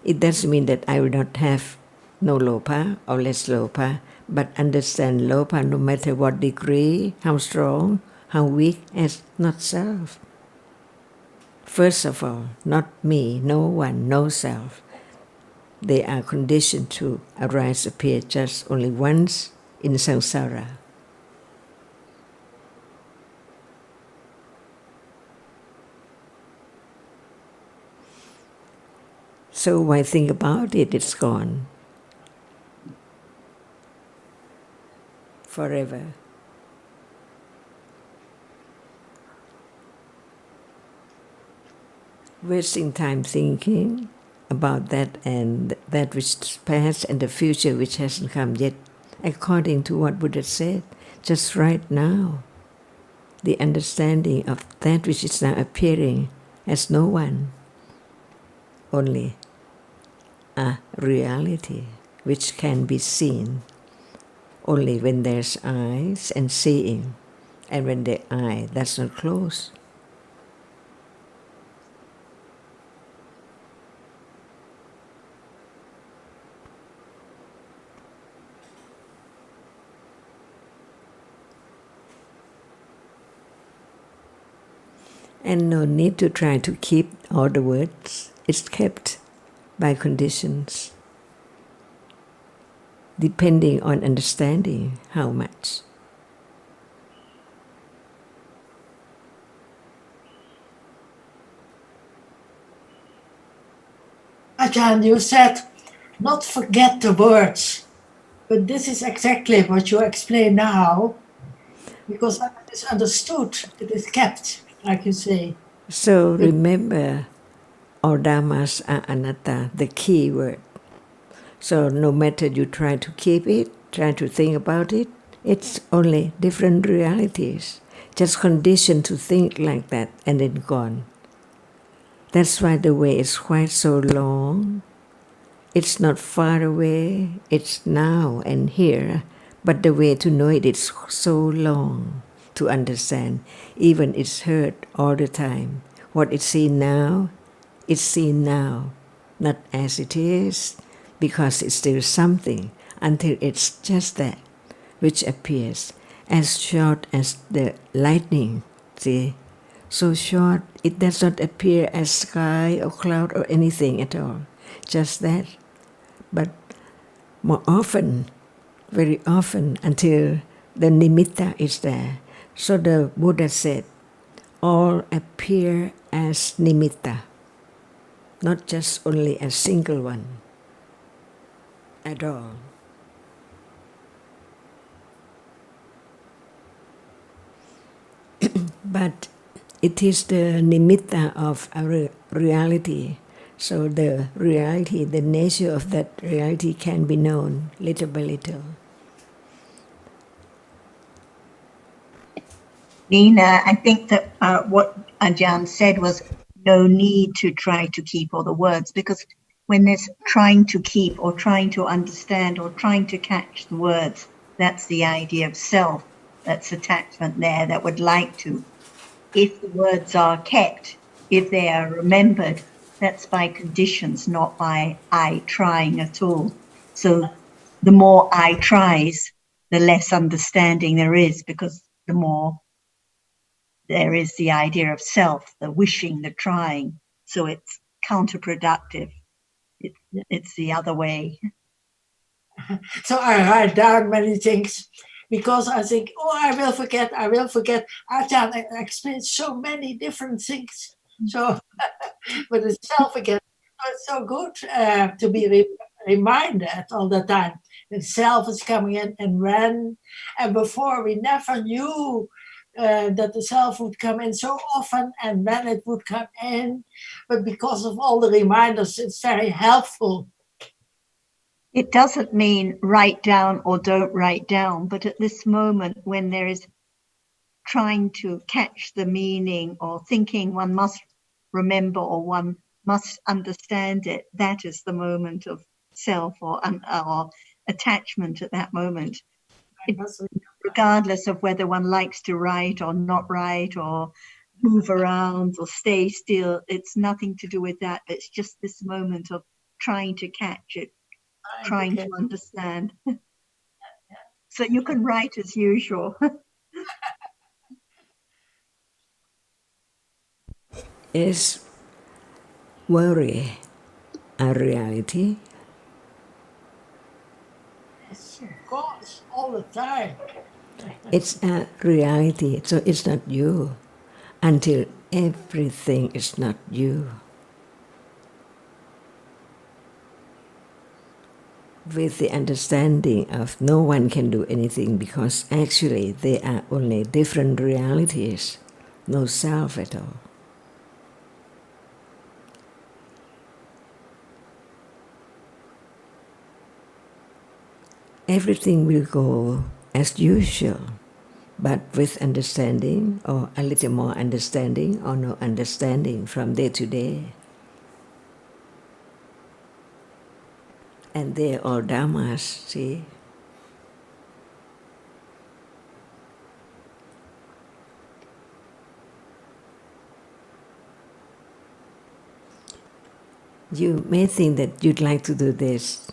It doesn't mean that I will not have no lopa or less lopa, but understand lopa no matter what degree, how strong, how weak, as not self. First of all, not me, no one, no self. They are conditioned to arise, appear just only once in samsara. So why think about it, it's gone. Forever. Wasting time thinking about that and that which is past and the future which hasn't come yet, according to what Buddha said, just right now. The understanding of that which is now appearing as no one, only a reality which can be seen only when there's eyes and seeing, and when the eye does not close. And no need to try to keep all the words. It's kept by conditions, depending on understanding how much. Ajahn, you said not forget the words, but this is exactly what you explain now, because it is understood, it is kept, like you say. So remember, all dhammas are anatta, the key word. So no matter you try to keep it, try to think about it, it's only different realities, just conditioned to think like that and then gone. That's why the way is quite so long. It's not far away, it's now and here, but the way to know it is so long to understand. Even it's heard all the time. What is seen now, it's seen now, not as it is, because it's still something, until it's just that which appears as short as the lightning, see? So short, it does not appear as sky or cloud or anything at all, just that. But more often, very often, until the nimitta is there. So the Buddha said, all appear as nimitta, not just only a single one at all. But it is the nimitta of our reality. So the reality, the nature of that reality can be known little by little. Nina, I think that what Ajahn said was no need to try to keep all the words, because when there's trying to keep or trying to understand or trying to catch the words, that's the idea of self, that's attachment there that would like to. If the words are kept, if they are remembered, that's by conditions, not by I trying at all. So the more I tries, the less understanding there is, because the more there is the idea of self, the wishing, the trying. So it's counterproductive. It's the other way. So I write down many things because I think, oh, I will forget. Ajahn explains so many different things. So, but it's self again. It's so good to be reminded all the time. The self is coming in and when, and before we never knew that the self would come in so often and when it would come in. But because of all the reminders, it's very helpful. It doesn't mean write down or don't write down, but at this moment when there is trying to catch the meaning or thinking one must remember or one must understand it, that is the moment of self or attachment at that moment. Regardless of whether one likes to write or not write or move around or stay still, it's nothing to do with that. It's just this moment of trying to catch it, trying to understand. So you can write as usual. Is worry a reality? Yes, of course, all the time. It's a reality, so it's not you until everything is not you. With the understanding of no one can do anything because actually they are only different realities, no self at all. Everything will go as usual, but with understanding or a little more understanding or no understanding from day to day. And they're all Dhammas, see? You may think that you'd like to do this,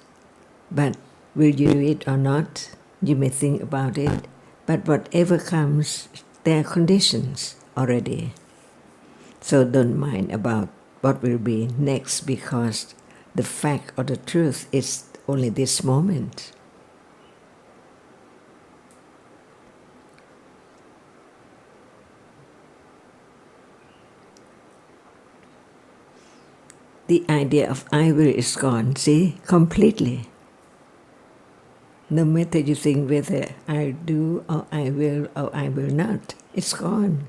but will you do it or not? You may think about it, but whatever comes, there are conditions already. So don't mind about what will be next because the fact or the truth is only this moment. The idea of I will is gone, see, completely. No matter you think whether I do or I will not, it's gone.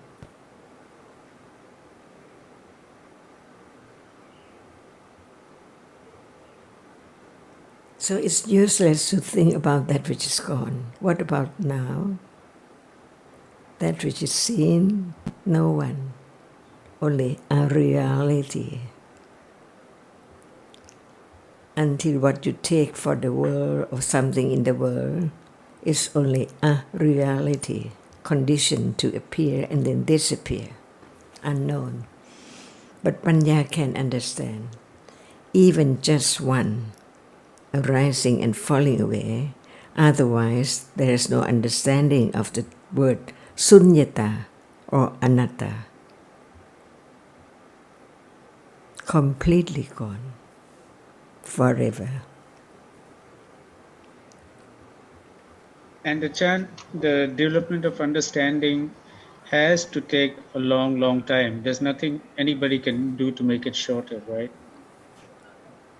So it's useless to think about that which is gone. What about now? That which is seen, no one, only a reality. Until what you take for the world or something in the world is only a reality, conditioned to appear and then disappear, unknown. But Panya can understand. Even just one, arising and falling away, otherwise there is no understanding of the word sunyata or anatta. Completely gone. Forever. And the development of understanding has to take a long, long time. There's nothing anybody can do to make it shorter, right?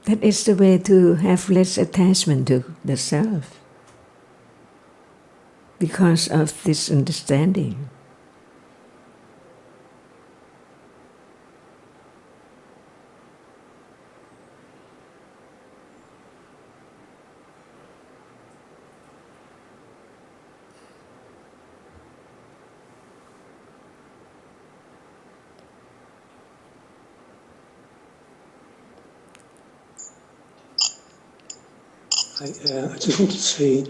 That is the way to have less attachment to the self. Because of this understanding. I just want to say,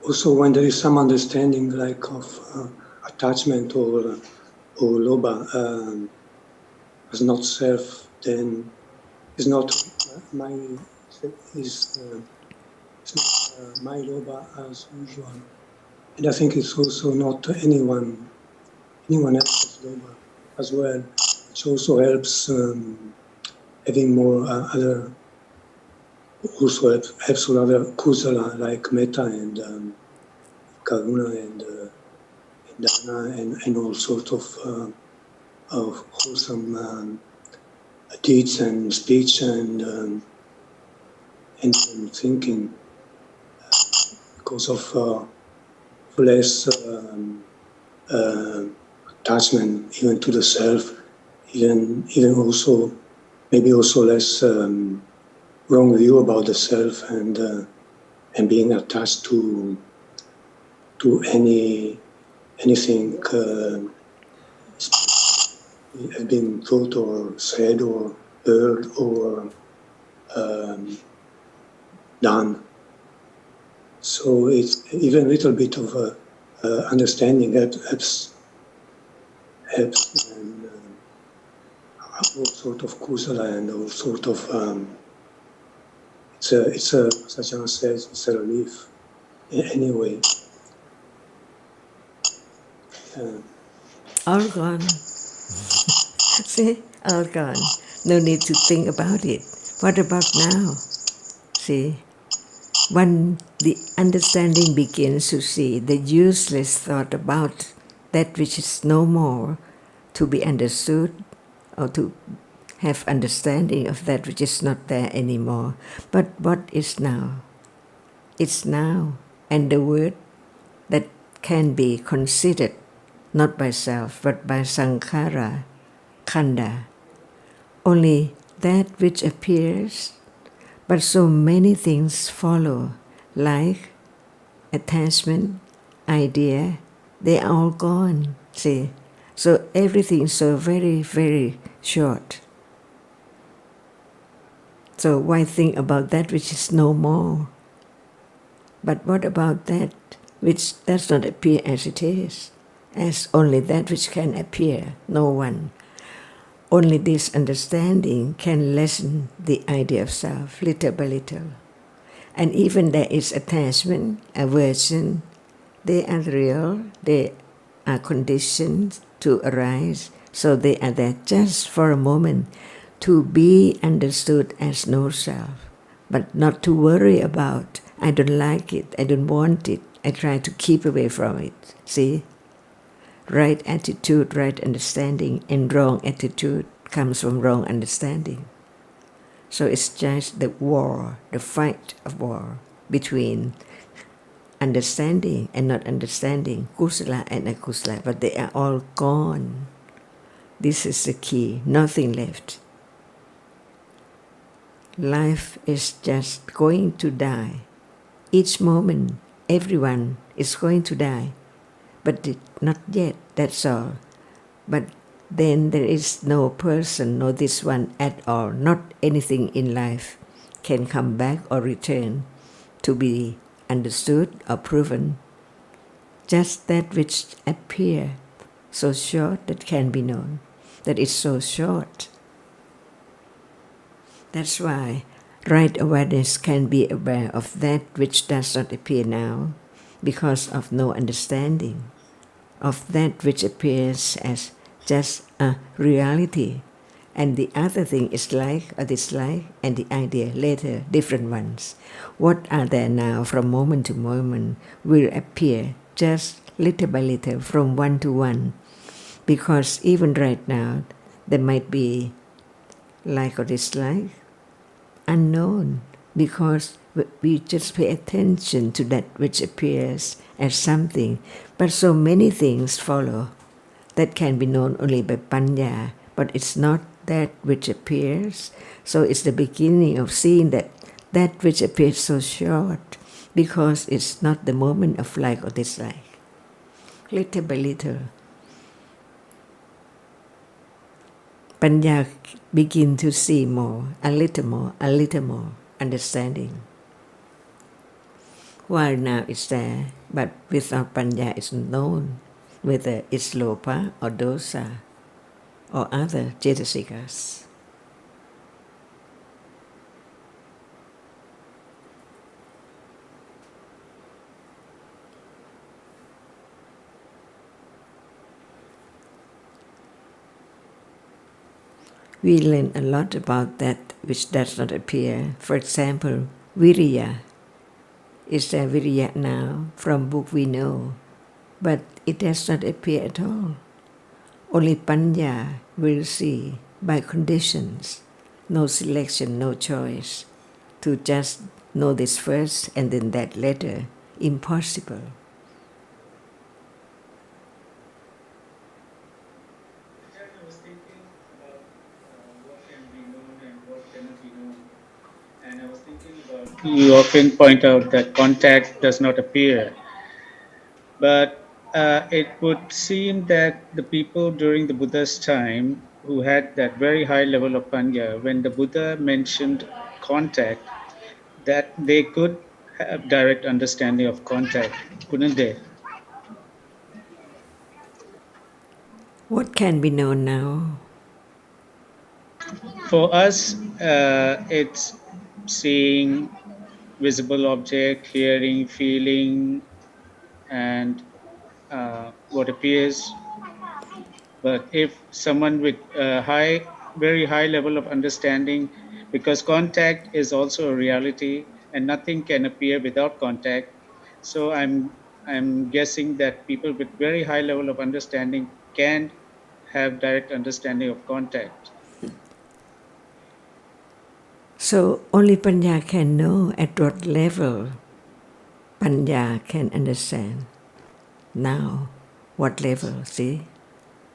also when there is some understanding like of attachment or loba as not self, then is not my loba as usual, and I think it's also not anyone else's loba as well. which also helps having more other, also helps with other kusala like metta and karuna and dana and all sorts of wholesome deeds and speech and thinking because of less attachment even to the self, even also maybe also less wrong view about the self and being attached to anything has been thought or said or heard or done. So it's even a little bit of understanding helps and all sort of kusala and all sort of it's a Sajjana says it's a relief anyway. All gone. See, all gone. No need to think about it. What about now? See, when the understanding begins to see the useless thought about that which is no more to be understood or to have understanding of that which is not there anymore. But what is now? It's now, and the word that can be considered not by self but by sankhara, khanda, only that which appears, but so many things follow, like attachment, idea, they are all gone, see. So everything is so very, very short. So why think about that which is no more? But what about that which does not appear as it is, as only that which can appear, no one? Only this understanding can lessen the idea of self little by little. And even there is attachment, aversion, they are real, they are conditioned to arise, so they are there just for a moment to be understood as no self, but not to worry about, I don't like it, I don't want it, I try to keep away from it. See? Right attitude, right understanding, and wrong attitude comes from wrong understanding. So it's just the war, the fight of war between understanding and not understanding, kusala and akusala, but they are all gone. This is the key, nothing left. Life is just going to die. Each moment, everyone is going to die, but not yet, that's all. But then there is no person, no this one at all, not anything in life can come back or return to be understood or proven. Just that which appear so short that can be known, that is so short. That's why right awareness can be aware of that which does not appear now because of no understanding of that which appears as just a reality, and the other thing is like or dislike, and the idea later, different ones. What are there now from moment to moment will appear just little by little from one to one, because even right now there might be like or dislike, unknown, because we just pay attention to that which appears as something, but so many things follow that can be known only by panya, but it's not that which appears. So it's the beginning of seeing that that which appears so short, because it's not the moment of like or dislike. Little by little, panya begin to see more, a little more, understanding. While now it's there, but without panya it's known whether it's lopa or dosa or other cetasikas. We learn a lot about that which does not appear. For example, Viriya. Is there Viriya now? From book we know. But it does not appear at all. Only Panya will see by conditions. No selection, no choice. To just know this first and then that later. Impossible. I was thinking about what can be known and what cannot be known. And I was thinking about, you often point out that contact does not appear. But it would seem that the people during the Buddha's time who had that very high level of panya, when the Buddha mentioned contact, that they could have direct understanding of contact, couldn't they? What can be known now? For us, it's seeing visible object, hearing, feeling, and what appears. But if someone with a very high level of understanding, because contact is also a reality and nothing can appear without contact, so I'm guessing that people with very high level of understanding can have direct understanding of contact. So only Panya can know at what level Panya can understand. Now, what level? See,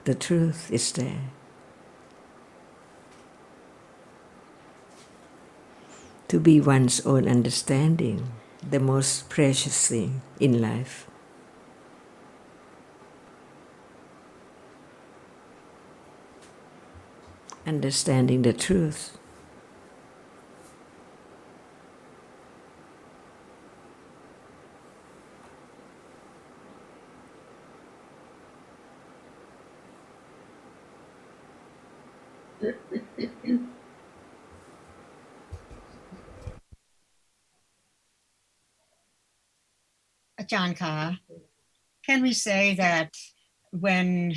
the truth is there. To be one's own understanding, the most precious thing in life. Understanding the truth. Ajahn Ka, can we say that when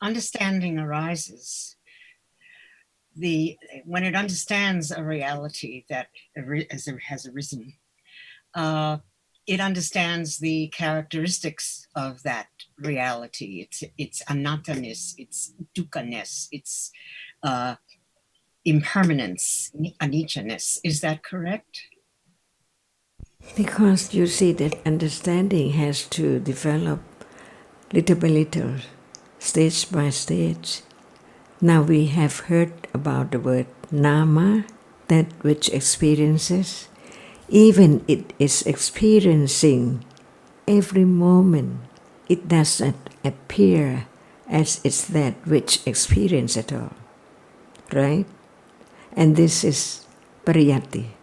understanding arises, when it understands a reality that has arisen, it understands the characteristics of that reality, its anatta-ness, its dukkha-ness, its impermanence, anicca-ness. Is that correct? Because you see that understanding has to develop little by little, stage by stage. Now we have heard about the word Nama, that which experiences. Even it is experiencing every moment. It does not appear as it's that which experience at all. Right? And this is pariyatti.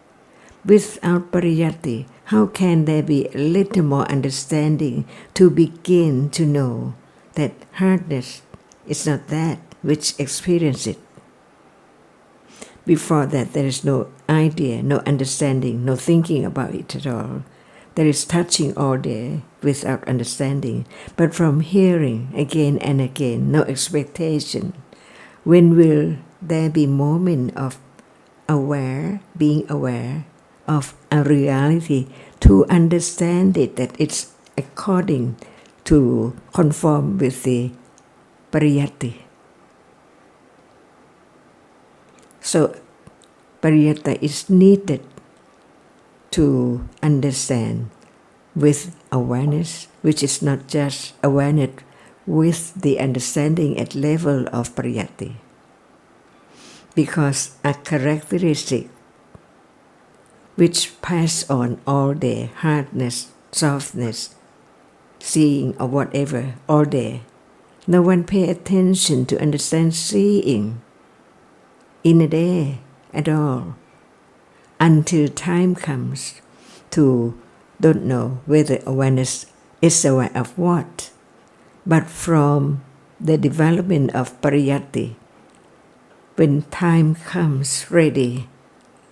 Without pariyatti, how can there be a little more understanding to begin to know that hardness is not that which experience it? Before that, there is no idea, no understanding, no thinking about it at all. There is touching all day without understanding, but from hearing again and again, no expectation. When will there be moment of being aware of a reality to understand it, that it's according to conform with the pariyatti? So pariyatta is needed to understand with awareness, which is not just awareness with the understanding at level of pariyatti. Because a characteristic which pass on all day, hardness, softness, seeing or whatever, all day, no one pay attention to understand seeing in a day at all, until time comes to don't know whether awareness is aware of what. But from the development of pariyatti, when time comes ready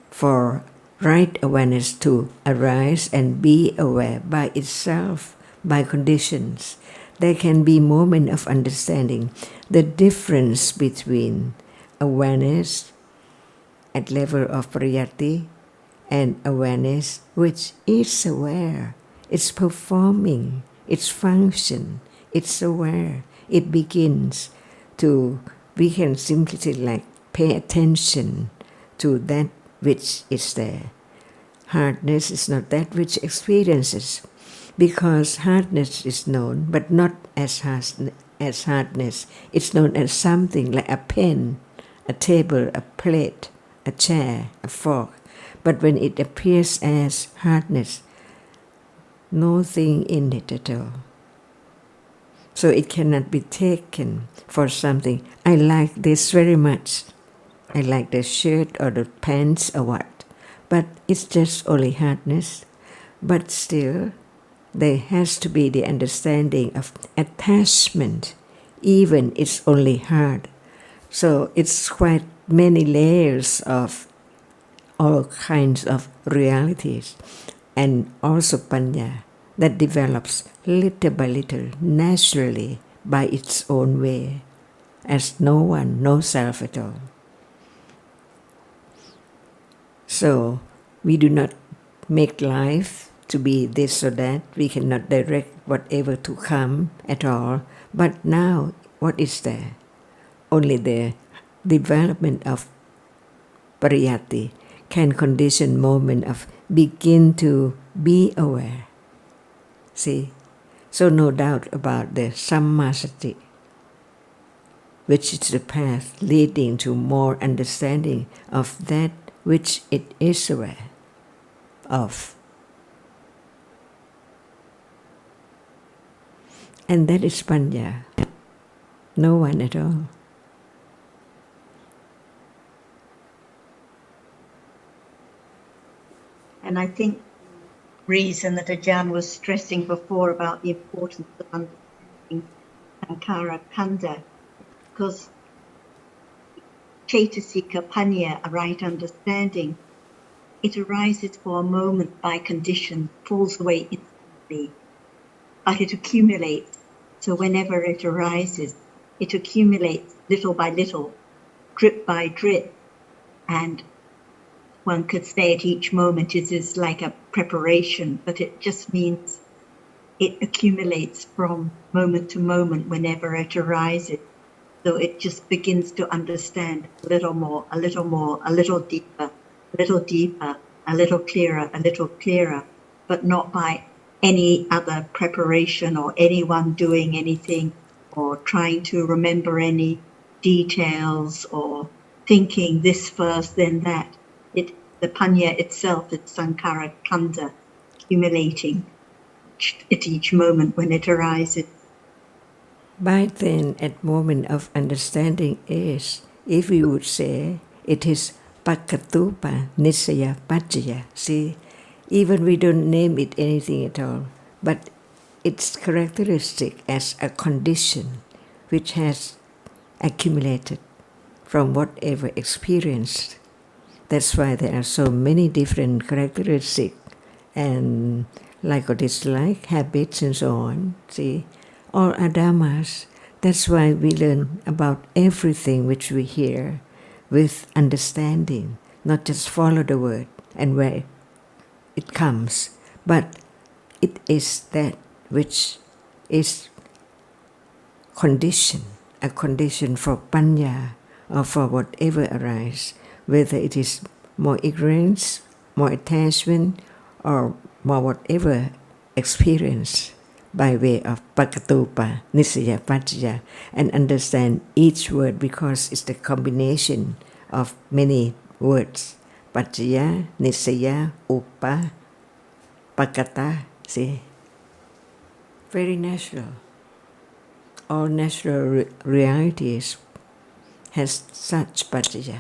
for right awareness to arise and be aware by itself, by conditions, there can be moment of understanding the difference between awareness at level of pariyatti, and awareness which is aware, it's performing, it's function, it's aware. It begins to, we can simply say like pay attention to that which is there. Hardness is not that which experiences, because hardness is known, but not as hardness. It's known as something like a pen, a table, a plate, a chair, a fork. But when it appears as hardness, nothing in it at all. So it cannot be taken for something. I like this very much. I like the shirt or the pants or what. But it's just only hardness. But still, there has to be the understanding of attachment, even it's only hard. So it's quite many layers of all kinds of realities, and also panya that develops little by little, naturally, by its own way, as no one, no self at all. So we do not make life to be this or that. We cannot direct whatever to come at all. But now, what is there? Only the development of pariyatti can condition moment of begin to be aware. See? So no doubt about the sammasati, which is the path leading to more understanding of that which it is aware of. And that is panya. No one at all. And I think the reason that Ajahn was stressing before about the importance of understanding Sankara Kanda, because Chaitasika Panya, a right understanding, it arises for a moment by condition, falls away instantly, but it accumulates. So whenever it arises, it accumulates little by little, drip by drip, and one could say at each moment it is like a preparation, but it just means it accumulates from moment to moment whenever it arises. So it just begins to understand a little more, a little more, a little deeper, a little clearer, but not by any other preparation or anyone doing anything or trying to remember any details or thinking this first, then that. The panya itself is Sankara Kanda, accumulating at each moment when it arises. By then, at moment of understanding is, if we would say, it is pakatupa nisaya pajaya. See, even we don't name it anything at all, but its characteristic as a condition which has accumulated from whatever experience. That's why there are so many different characteristics and like or dislike, habits and so on. See, all are dhammas. That's why we learn about everything which we hear with understanding, not just follow the word and where it comes, but it is that which is condition, a condition for panya or for whatever arises, whether it is more ignorance, more attachment, or more whatever experience by way of pakatupa, nisaya, pajaya, and understand each word because it's the combination of many words. Pajaya, nisaya, upa, pakata, see? Very natural. All natural realities has such pajaya.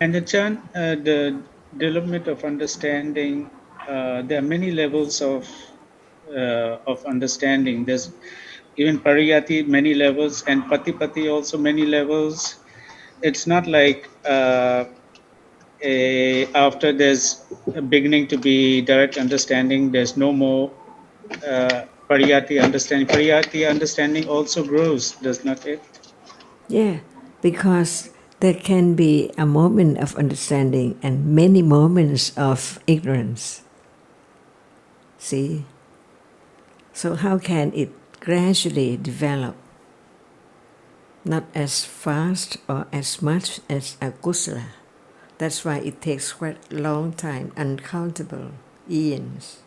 And the development of understanding, there are many levels of understanding. There's even pariyati, many levels, and patipati also many levels. It's not like after there's a beginning to be direct understanding, there's no more pariyati understanding. Pariyati understanding also grows, does not it? Yeah, because there can be a moment of understanding and many moments of ignorance. See? So how can it gradually develop? Not as fast or as much as a kusala. That's why it takes quite a long time, uncountable eons.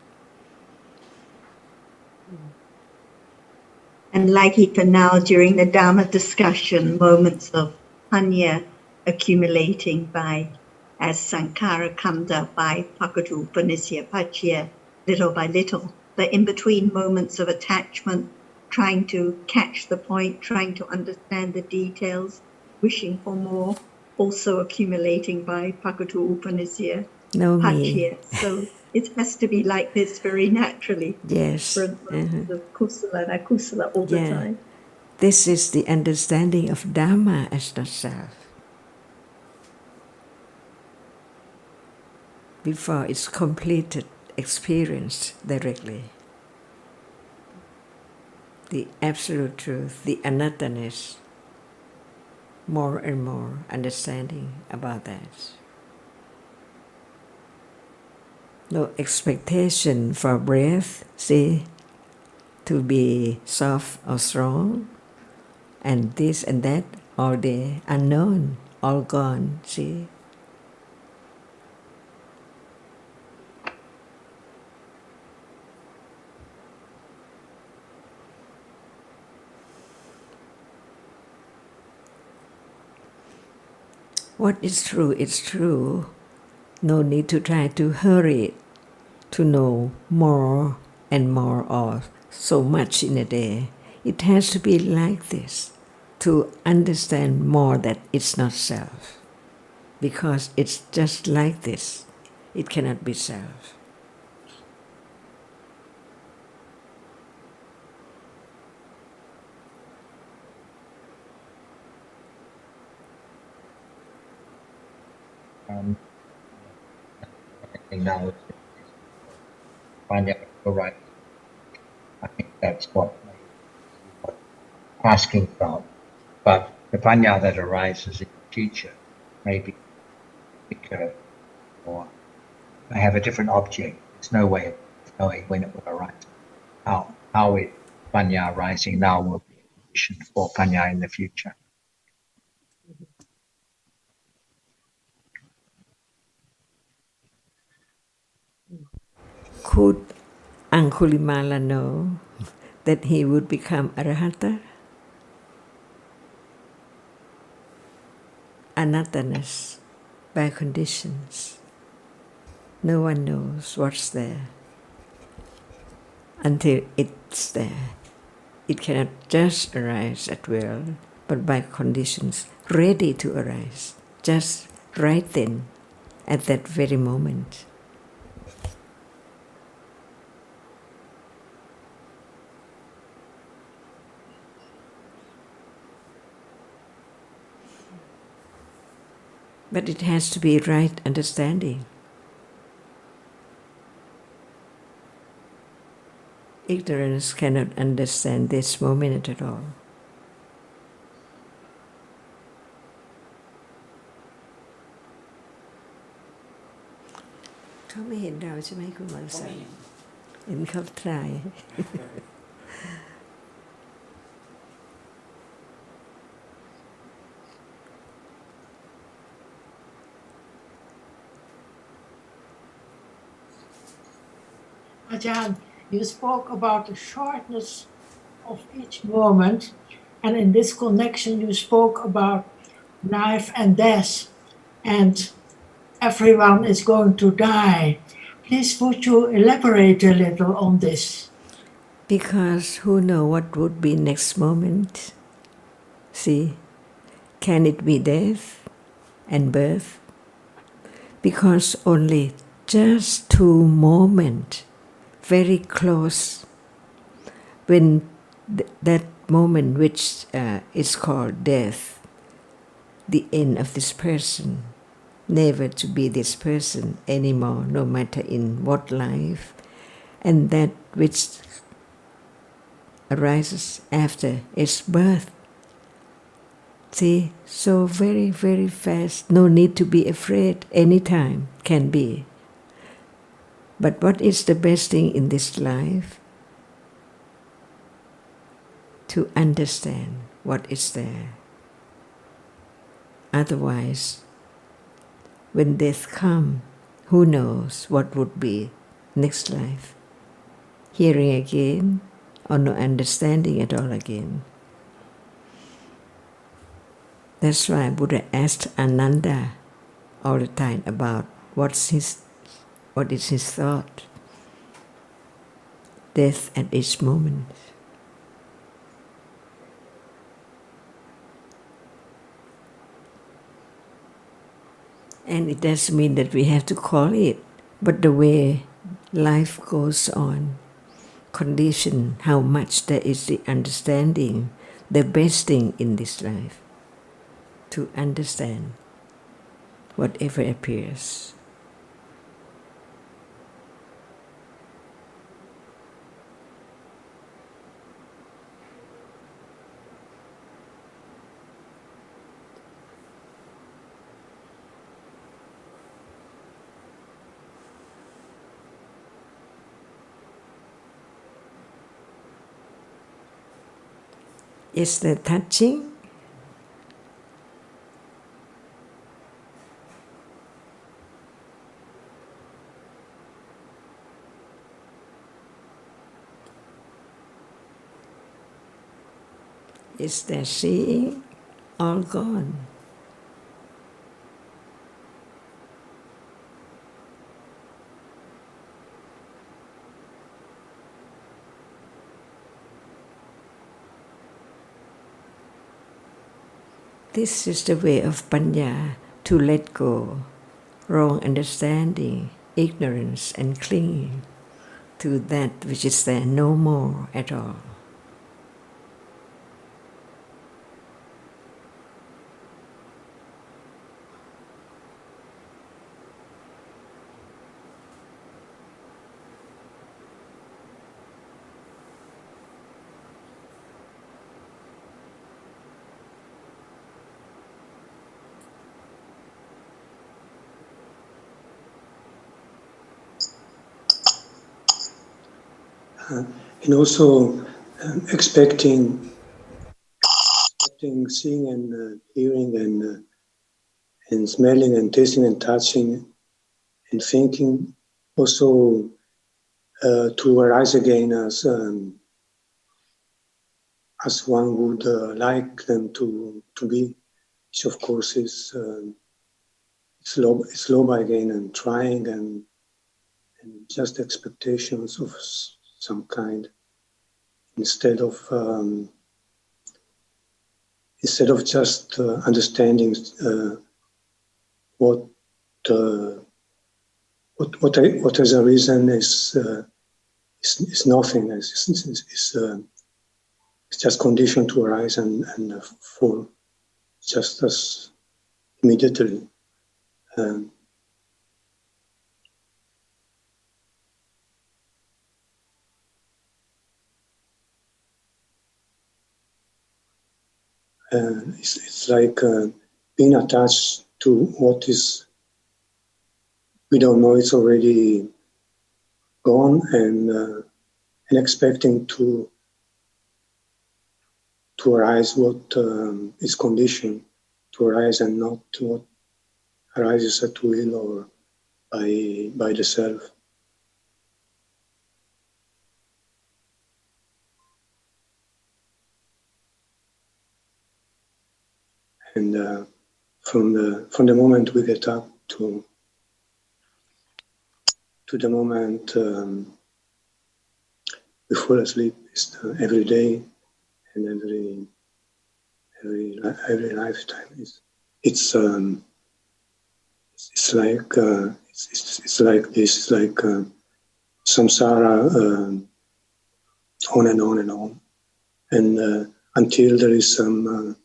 And like even now during the Dhamma discussion, moments of panya accumulating as Sankara Kanda by Pakadu Panisya Pachya, little by little. The in-between moments of attachment, trying to catch the point, trying to understand the details, wishing for more, also accumulating by Pakadu Upanisya Know me. Pachya. So it has to be like this very naturally. Yes. Moments of kusala and akusala all the Yeah. time. This is the understanding of Dhamma as not self. Before it's completed, experienced directly. The absolute truth, the anatthaness, more and more understanding about that. No expectation for breath, see, to be soft or strong, and this and that, all the unknown, all gone, see. What is true is true. No need to try to hurry it, to know more and more of so much in a day. It has to be like this, to understand more that it's not self. Because it's just like this. It cannot be self. I think now Panya right. I think that's what you're asking from. But the Panya that arises in the future may be quicker or may have a different object. There's no way of knowing when it will arise. How it Panya arising now will be a condition for Panya in the future. Could Angulimala know that he would become Arahata? Anattanas, by conditions. No one knows what's there until it's there. It cannot just arise at will, but by conditions ready to arise, just right then, at that very moment. But it has to be right understanding. Ignorance cannot understand this moment at all.เขาไม่เห็นเราใช่ไหมคุณวรศักดิ์เห็นเขาทราย Ajahn, you spoke about the shortness of each moment, and in this connection you spoke about life and death, and everyone is going to die. Please would you elaborate a little on this? Because who knows what would be next moment? See, can it be death and birth? Because only just 2 moments, very close, when that moment which is called death, the end of this person, never to be this person anymore, no matter in what life, and that which arises after is birth. See, so very, very fast. No need to be afraid. Anytime can be. But what is the best thing in this life? To understand what is there. Otherwise, when death comes, who knows what would be next life? Hearing again, or no understanding at all again. That's why Buddha asked Ananda all the time about what is his thought. Death at each moment. And it doesn't mean that we have to call it, but the way life goes on, condition how much there is the understanding, the best thing in this life, to understand whatever appears. Is that touching? Is there seeing? All gone. This is the way of panya, to let go, wrong understanding, ignorance and clinging to that which is there no more at all. And also expecting, seeing and hearing and smelling and tasting and touching and thinking also to arise again as one would like them to be, which of course is slow by again and trying and just expectations of some kind instead of just understanding what as a reason is nothing. It's just conditioned to arise and fall just as immediately. It's like being attached to what is, we don't know, it's already gone, and expecting to arise what is conditioned to arise and not what arises at will or by the self. And from the moment we get up to the moment we fall asleep, is every day and every lifetime. It's like it's like this. It's like samsara, on and on and on, and until there is some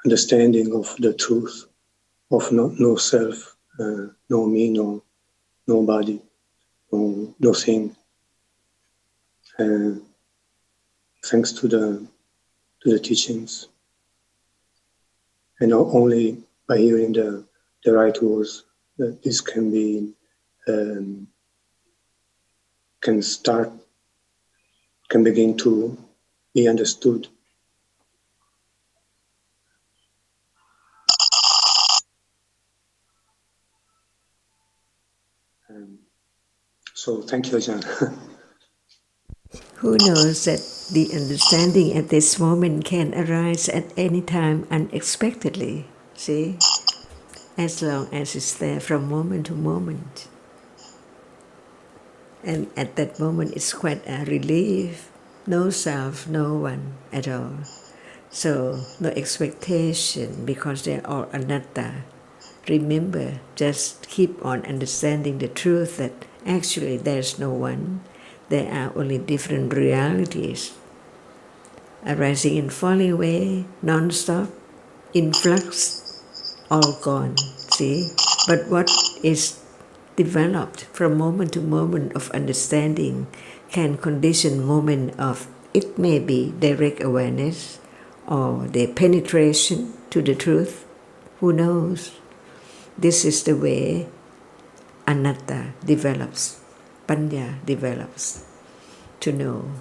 understanding of the truth of no self, no me, no nobody, no thing. Thanks to the teachings. and not only by hearing the right words, that this can be can begin to be understood. So thank you, Ajahn. Who knows that the understanding at this moment can arise at any time unexpectedly, see? As long as it's there from moment to moment. And at that moment it's quite a relief. No self, no one at all. So no expectation because they're all anatta. Remember, just keep on understanding the truth that actually there's no one. There are only different realities arising and falling away, non-stop, in flux, all gone, see? But what is developed from moment to moment of understanding can condition moment of, it may be direct awareness or the penetration to the truth, who knows? This is the way anatta develops, panya develops, to know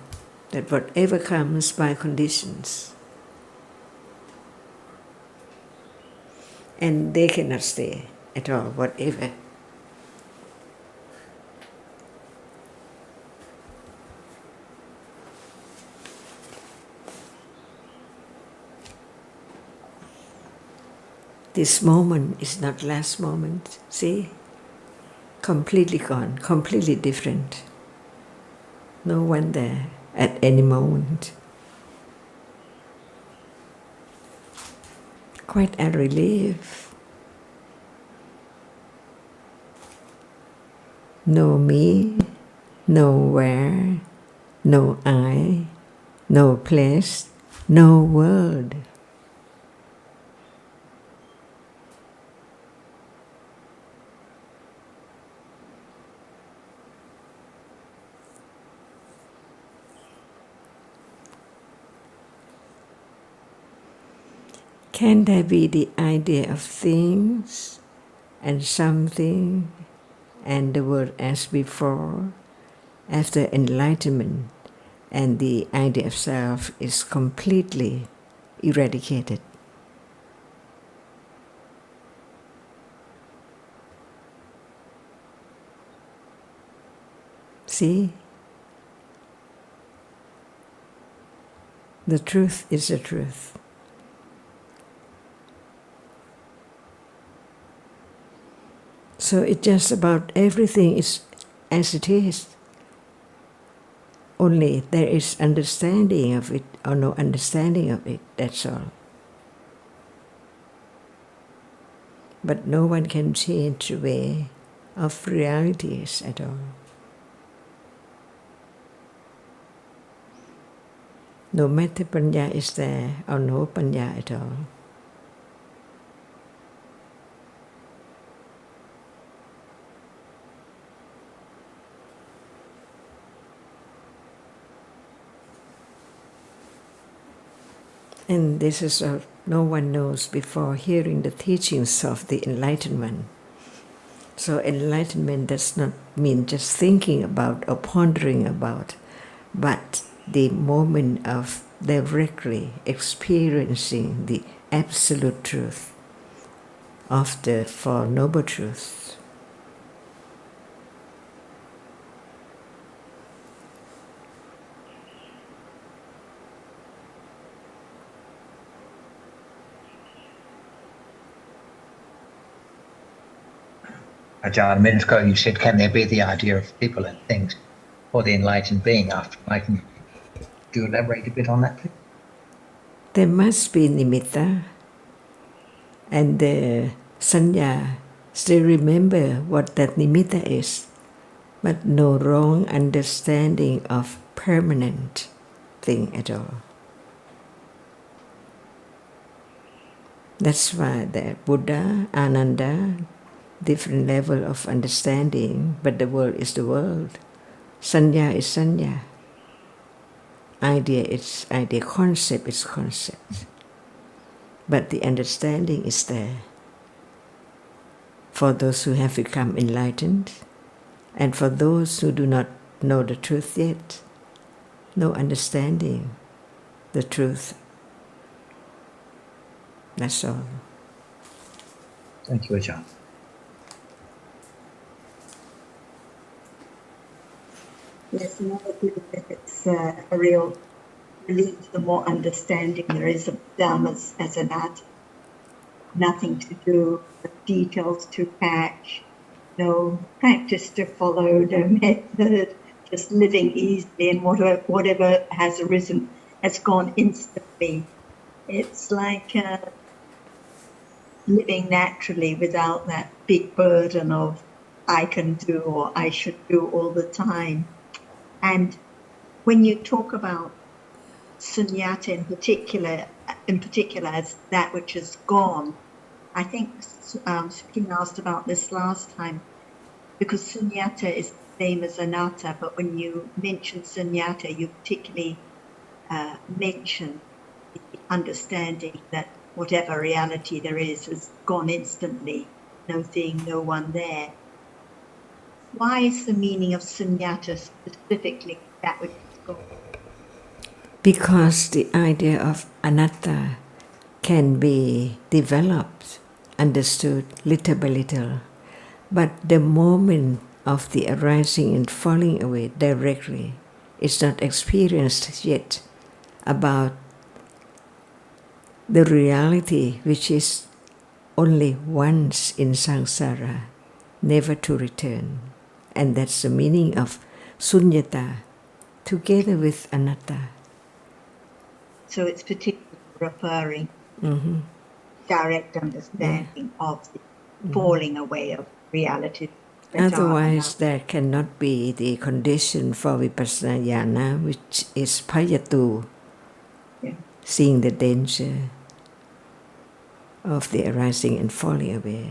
that whatever comes by conditions, and they cannot stay at all, whatever. This moment is not last moment, see? Completely gone, completely different. No one there at any moment. Quite a relief. No me, no where, no I, no place, no world. Can there be the idea of things and something and the world as before, after enlightenment, and the idea of self is completely eradicated? See? The truth is the truth. So it's just about everything is as it is. Only there is understanding of it or no understanding of it, that's all. But no one can change the way of realities at all. No matter panya is there or no panya at all. And this is what no one knows before hearing the teachings of the enlightenment. So enlightenment does not mean just thinking about or pondering about, but the moment of directly experiencing the absolute truth of the Four Noble Truths. Ajahn, a minute ago you said, can there be the idea of people and things for the enlightened being after enlightenment? Do you elaborate a bit on that, please? There must be nimitta, and the sanya still remember what that nimitta is, but no wrong understanding of permanent thing at all. That's why the Buddha, Ananda, different level of understanding, but the world is the world. Sanya is sanya. Idea is idea, concept is concept. but the understanding is there. For those who have become enlightened, and for those who do not know the truth yet, no understanding the truth. That's all. Thank you, Ajahn. Yes, another bit of it, it's a real relief, the more understanding there is of Dhamma as an art. Nothing to do, with details to catch, no practice to follow, no method, just living easily, and whatever has arisen has gone instantly. It's like living naturally without that big burden of I can do or I should do all the time. And when you talk about sunyata in particular as that which is gone, I think Sukin asked about this last time, because sunyata is the same as anatta, but when you mention sunyata, you particularly mention the understanding that whatever reality there is gone instantly, no thing, no one there. Why is the meaning of sunyata specifically that which is gone? Because the idea of anatta can be developed, understood little by little, but the moment of the arising and falling away directly is not experienced yet about the reality which is only once in samsara, never to return. And that's the meaning of sunyata, together with anatta. So it's particularly referring direct understanding of the falling away of reality. Otherwise, there cannot be the condition for vipassana jnana, which is phayatu, seeing the danger of the arising and falling away.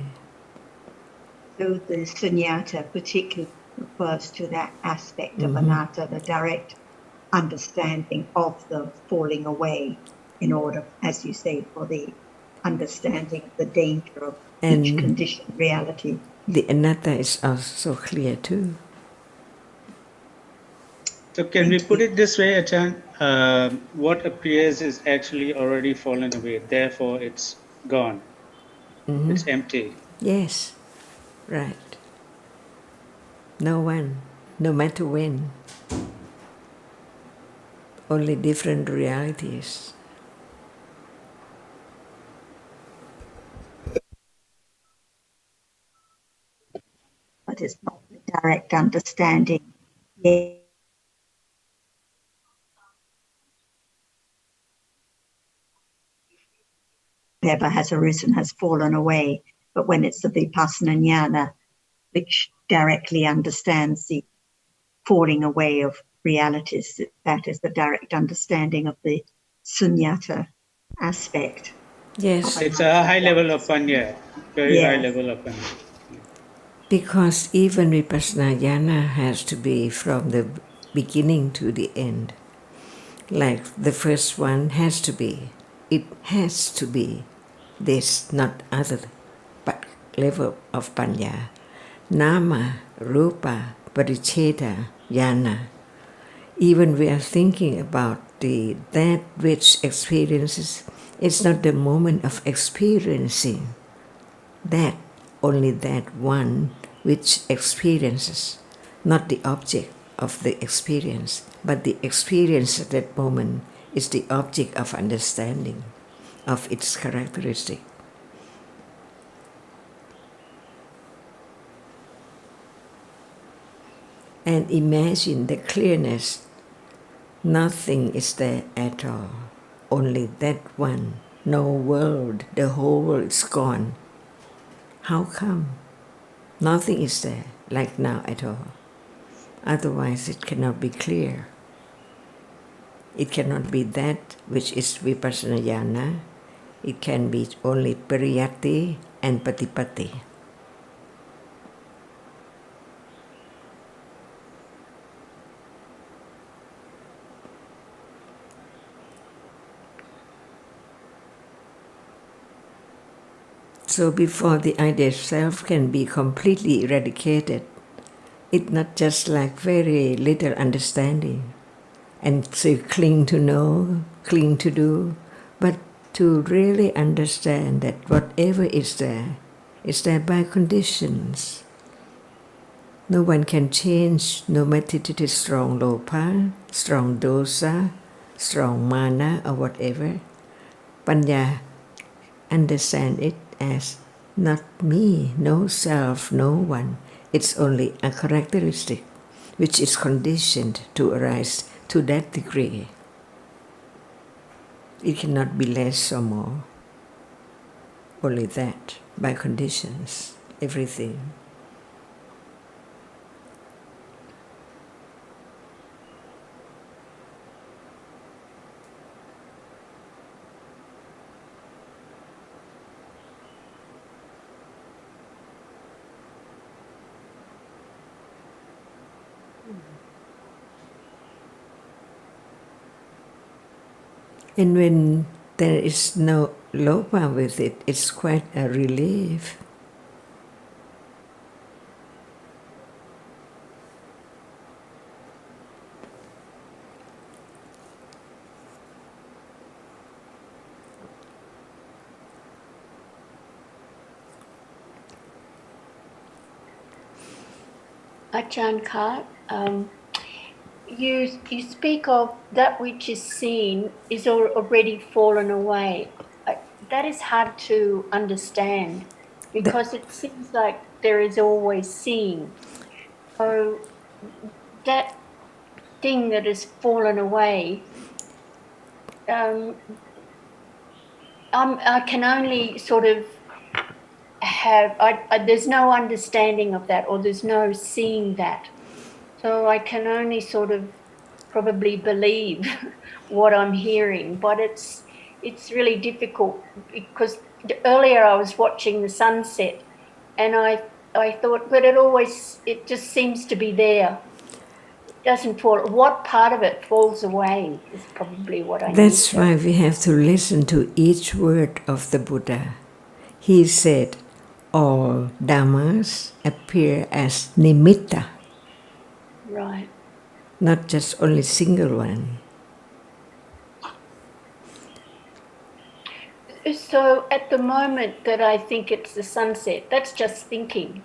So the sunyata particularly refers to that aspect of anatta, the direct understanding of the falling away, in order, as you say, for the understanding of the danger of each conditioned reality. The anatta is also clear too. So can we put it this way, Achan? What appears is actually already fallen away. Therefore, it's gone. It's empty. Yes, right. No one, no matter when. Only different realities. But it's not the direct understanding. Yeah. Whatever has arisen has fallen away. But when it's the vipassana jnana, which directly understands the falling away of realities, that is the direct understanding of the sunyata aspect. Yes. It's a high level of panya, very high level of panya. Because even vipassana jnana has to be from the beginning to the end. Like the first one has to be. It has to be this, not other, but level of panya. Nama, rupa, paricheda, jnana. Even we are thinking about that which experiences, it's not the moment of experiencing that, only that one which experiences, not the object of the experience, but the experience at that moment is the object of understanding of its characteristic. And imagine the clearness. Nothing is there at all, only that one. No world, the whole world is gone. How come? Nothing is there like now at all. Otherwise it cannot be clear. It cannot be that which is vipassana jnana. It can be only pariyatti and patipatti. So before the idea self can be completely eradicated, it's not just like very little understanding and so cling to know, cling to do, but to really understand that whatever is there by conditions. No one can change, no matter it is strong lopa, strong dosa, strong mana, or whatever. Panya understand it as not me, no self, no one. It's only a characteristic which is conditioned to arise to that degree. It cannot be less or more. Only that, by conditions, everything. And when there is no lopa with it, it's quite a relief. Ajahn Kar, you speak of that which is seen is already fallen away. That is hard to understand because it seems like there is always seeing. So that thing that has fallen away, I can only sort of have, there's no understanding of that, or there's no seeing that. So I can only sort of probably believe what I'm hearing, but it's really difficult because earlier I was watching the sunset and I thought, but it just seems to be there. It doesn't fall. What part of it falls away is probably what I need to. That's why we have to listen to each word of the Buddha. He said, all Dhammas appear as nimitta. Right. Not just only single one. So at the moment that I think it's the sunset, that's just thinking.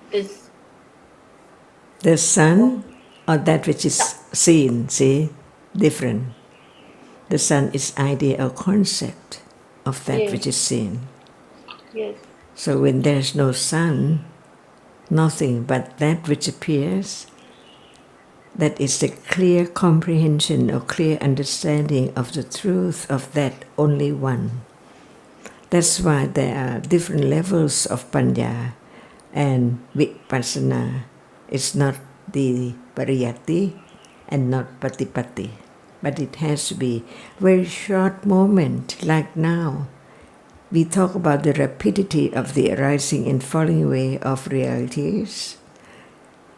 The sun or that which is seen, see, different. The sun is idea or concept of that Yes. which is seen. Yes. So when there's no sun, nothing but that which appears, that is the clear comprehension or clear understanding of the truth of that only one. That's why there are different levels of panya and vipassana. It's not the pariyatti and not patipatti, but it has to be very short moment like now. We talk about the rapidity of the arising and falling away of realities.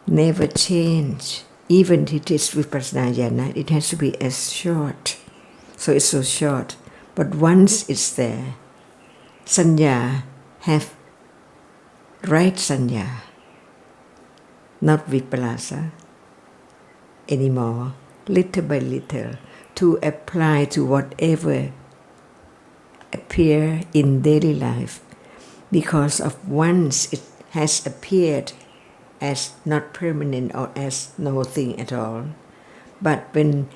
Never change. Even if it is vipassana jhana, it has to be as short. So it's so short. But once it's there, sanya have right sanya, not vipallasa anymore, little by little, to apply to whatever appear in daily life, because of once it has appeared as not permanent or as no thing at all. But when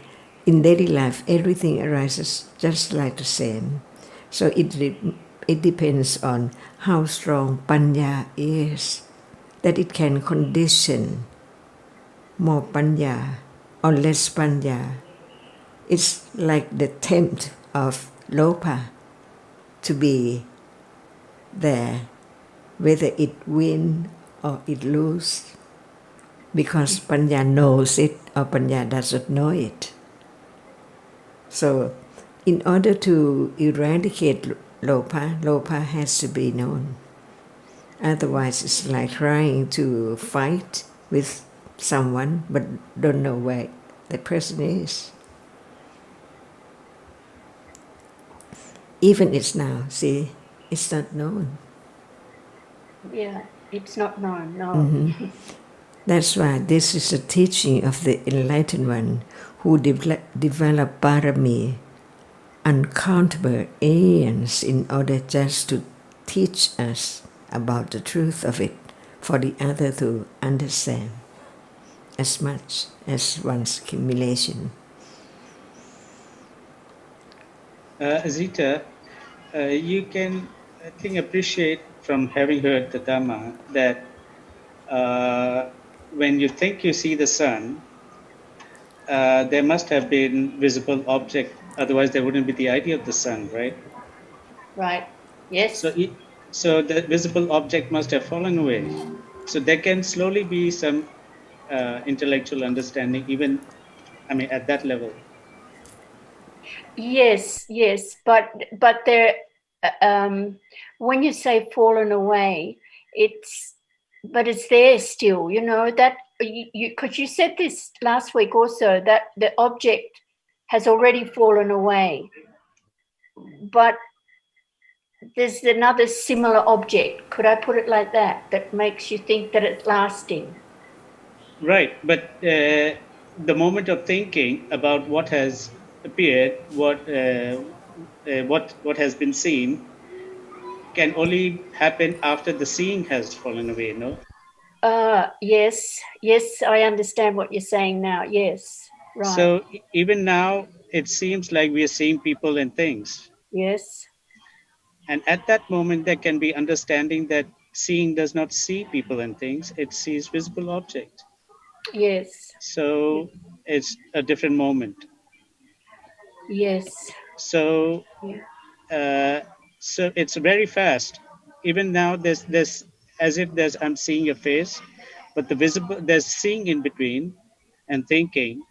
in daily life everything arises just like the same, so it depends on how strong panya is, that it can condition more panya or less panya. It's like the tempt of lopa to be there, whether it win or it lose, because panya knows it or panya doesn't know it. So in order to eradicate lopa has to be known. Otherwise it's like trying to fight with someone but don't know where the person is. Even it's now, see, it's not known. Yeah, it's not known, no. Mm-hmm. That's why this is a teaching of the enlightened one who develop parami, uncountable aeons, in order just to teach us about the truth of it for the other to understand as much as one's accumulation. Azita, you can, I think, appreciate from having heard the Dhamma that when you think you see the sun, there must have been visible object, otherwise there wouldn't be the idea of the sun, right? Right, yes. So the visible object must have fallen away. So there can slowly be some intellectual understanding, even, I mean, at that level. Yes, but there, when you say fallen away, it's there still, you know, that because you said this last week also, that the object has already fallen away, but there's another similar object, could I put it like that, that makes you think that it's lasting? Right, but the moment of thinking about what has appeared, what has been seen, can only happen after the seeing has fallen away. No. Yes, I understand what you're saying now. Yes, right. So even now, it seems like we are seeing people and things. Yes. And at that moment, there can be understanding that seeing does not see people and things; it sees visible object. Yes. So it's a different moment. Yes. So. So it's very fast. Even now, there's as if I'm seeing a face, but there's seeing in between, and thinking.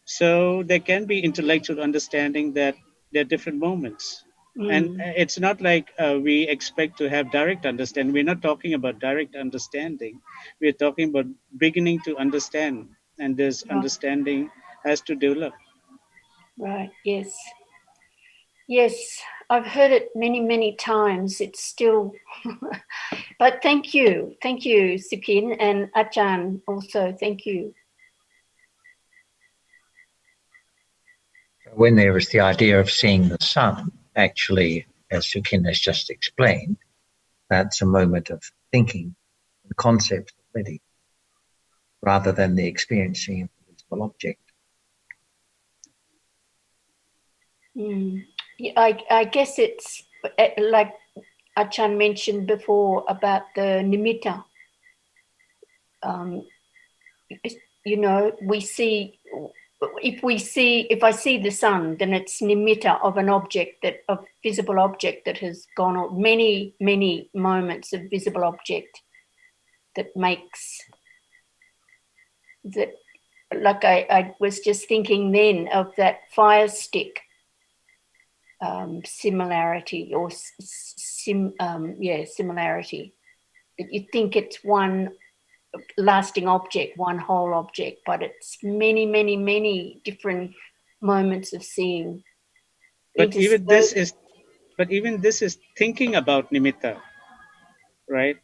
So there can be intellectual understanding that there are different moments, and it's not like we expect to have direct understanding. We're not talking about direct understanding. We're talking about beginning to understand, and this understanding has to develop. Right. Yes. Yes, I've heard it many, many times. It's still, but thank you, Sukin, and Ajahn also. Thank you. When there is the idea of seeing the sun, actually, as Sukin has just explained, that's a moment of thinking and concepts already, rather than the experiencing of the visible object. Yeah, I guess it's like Ajahn mentioned before about the nimitta. You know, we see, if I see the sun, then it's nimitta of an object, of visible object that has gone on, many, many moments of visible object that makes that, like I was just thinking then of that fire stick similarity, or similarity, that you think it's one lasting object, one whole object, but it's many, many, many different moments of seeing. But even this is thinking about nimitta, right?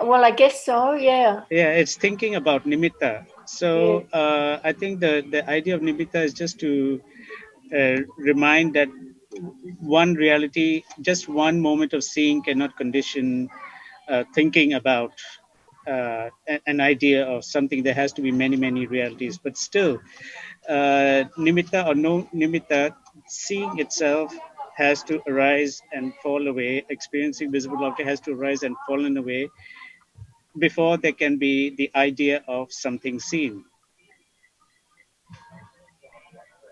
Well, I guess so, yeah. Yeah, it's thinking about nimitta. So I think the idea of nimitta is just to remind that one reality, just one moment of seeing cannot condition thinking about an idea of something. There has to be many, many realities. But still, nimitta or no nimitta, seeing itself has to arise and fall away. Experiencing visible object has to arise and fallen away before there can be the idea of something seen.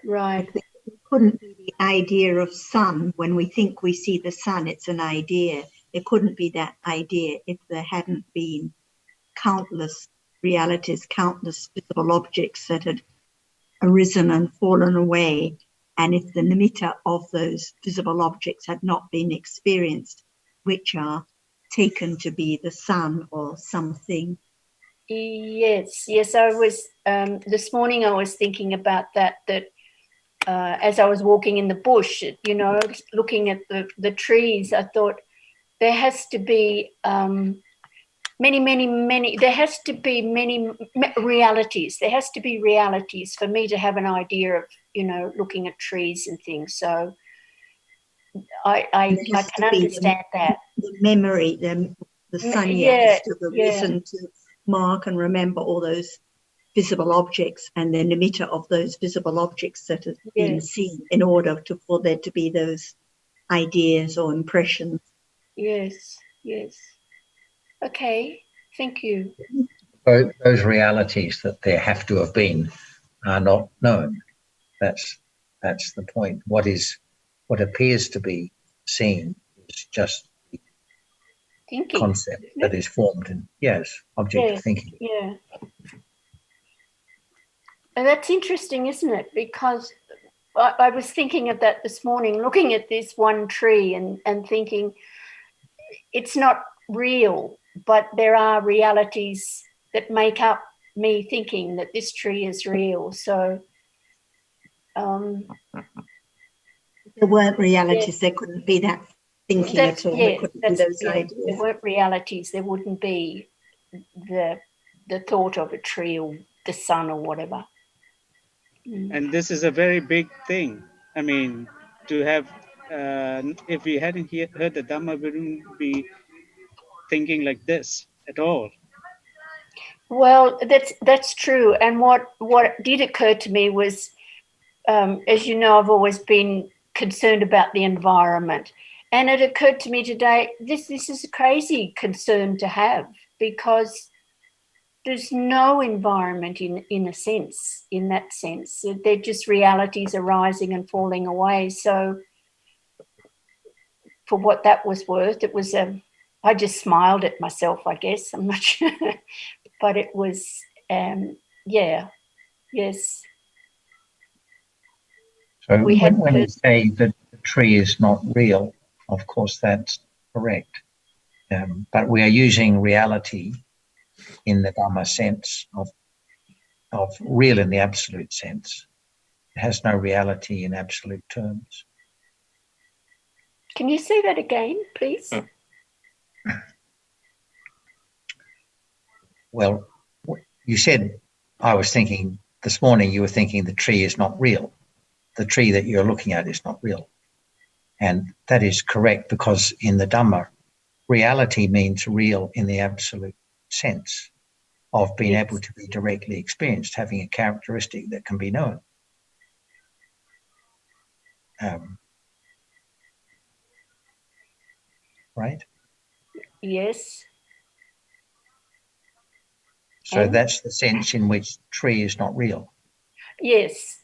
Right. It couldn't be the idea of sun. When we think we see the sun, it's an idea. It couldn't be that idea if there hadn't been countless realities, countless visible objects that had arisen and fallen away. And if the nimitta of those visible objects had not been experienced, which are taken to be the sun or something. Yes, I was, this morning I was thinking about that as I was walking in the bush, you know, looking at the trees, I thought, there has to be many, there has to be many realities. There has to be realities for me to have an idea of, looking at trees and things. So I can understand that. The memory, the sanya has to be reason to mark and remember all those visible objects and the nimitta of those visible objects that have been seen in order for there to be those ideas or impressions. Yes. Okay, thank you. Those realities that there have to have been are not known. That's the point. What appears to be seen is just the thinking concept that is formed in object of thinking. Yeah. And that's interesting, isn't it? Because I was thinking of that this morning, looking at this one tree and thinking it's not real, but there are realities that make up me thinking that this tree is real. So there weren't realities, there couldn't be that thinking at all. There couldn't be those ideas. There weren't realities, there wouldn't be the thought of a tree or the sun or whatever. And this is a very big thing. I mean, to have, if we hadn't heard the Dhamma, we wouldn't be thinking like this at all. Well, that's true. And what did occur to me was, as you know, I've always been concerned about the environment. And it occurred to me today, this is a crazy concern to have, because there's no environment in that sense. They're just realities arising and falling away. So for what that was worth, it was I just smiled at myself, I guess. I'm not sure. But it was, yes. So when we say that the tree is not real, of course that's correct. But we are using reality in the Dhamma sense of real in the absolute sense. It has no reality in absolute terms. Can you say that again, please? Well, you said, I was thinking this morning, you were thinking the tree is not real. The tree that you're looking at is not real. And that is correct, because in the Dhamma, reality means real in the absolute sense of being able to be directly experienced, having a characteristic that can be known. Right? Yes. So that's the sense in which tree is not real. Yes.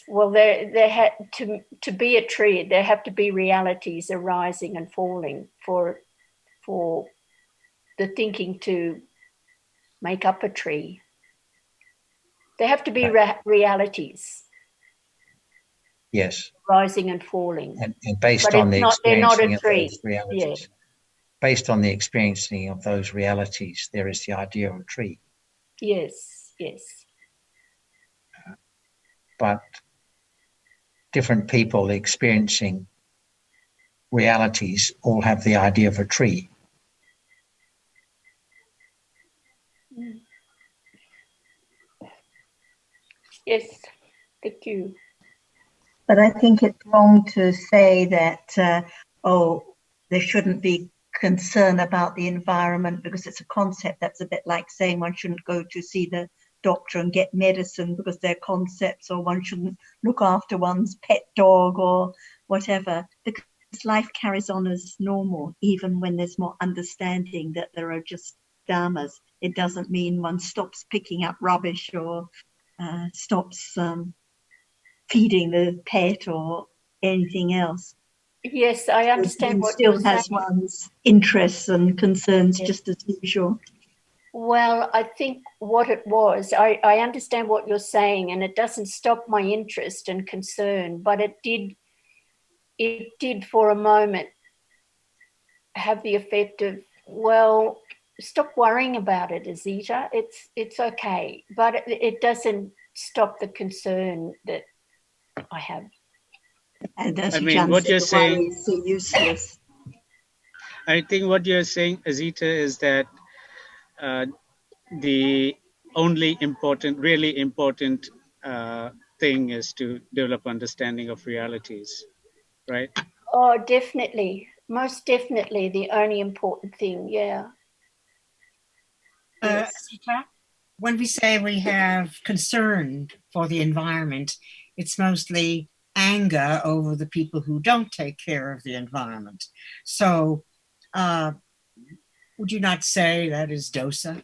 Well, there had to be a tree. There have to be realities arising and falling for the thinking to make up a tree. There have to be realities. Yes. Rising and falling. And based on the experiencing of those realities. Yeah. Based on the experiencing of those realities, there is the idea of a tree. Yes. But different people experiencing realities all have the idea of a tree. Yes, thank you. But I think it's wrong to say that, there shouldn't be concern about the environment, because it's a concept that's a bit like saying one shouldn't go to see the doctor and get medicine because they're concepts, or one shouldn't look after one's pet dog or whatever, because life carries on as normal, even when there's more understanding that there are just dhammas. It doesn't mean one stops picking up rubbish or stops feeding the pet or anything else. Yes, I understand what you're saying. Still has one's interests and concerns just as usual. Well, I think what it was, I understand what you're saying, and it doesn't stop my interest and concern, but it did for a moment have the effect of, well, stop worrying about it, Azita. It's okay, but it doesn't stop the concern that I have. And I mean, what you're saying is so useless. I think what you're saying, Azita, is that uh, the only important, really important thing is to develop understanding of realities, right? Oh, definitely. Most definitely the only important thing. Yeah. Yes. Asika, when we say we have concern for the environment, it's mostly anger over the people who don't take care of the environment. So, would you not say that is dosa?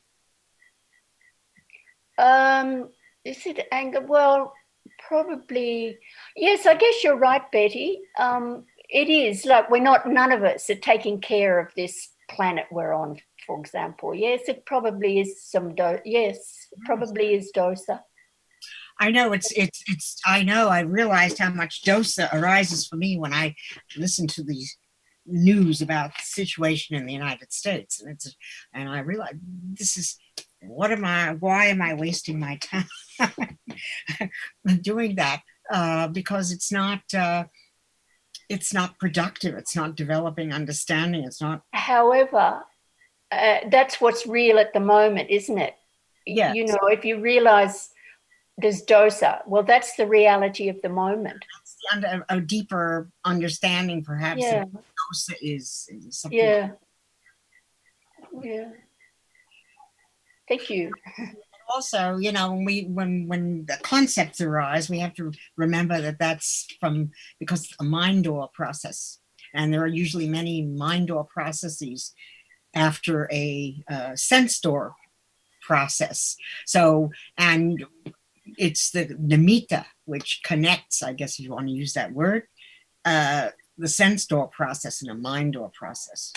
Is it anger? Well, probably. Yes, I guess you're right, Betty. It is like none of us are taking care of this planet we're on, for example. Yes, it probably is yes, it probably is dosa. I know I realized how much dosa arises for me when I listen to these news about the situation in the United States. And I realized why am I wasting my time doing that? Because it's not productive. It's not developing understanding. It's not. However, that's what's real at the moment, isn't it? Yes. You know, if you realize there's dosa, well, that's the reality of the moment. That's a deeper understanding, perhaps, yeah. of what dosa is something. Yeah. Yeah. Thank you. Also, you know, when the concepts arise, we have to remember that that's because it's a mind door process, and there are usually many mind door processes after a sense door process. So, and it's the nimitta which connects, I guess if you want to use that word, the sense door process and a mind door process.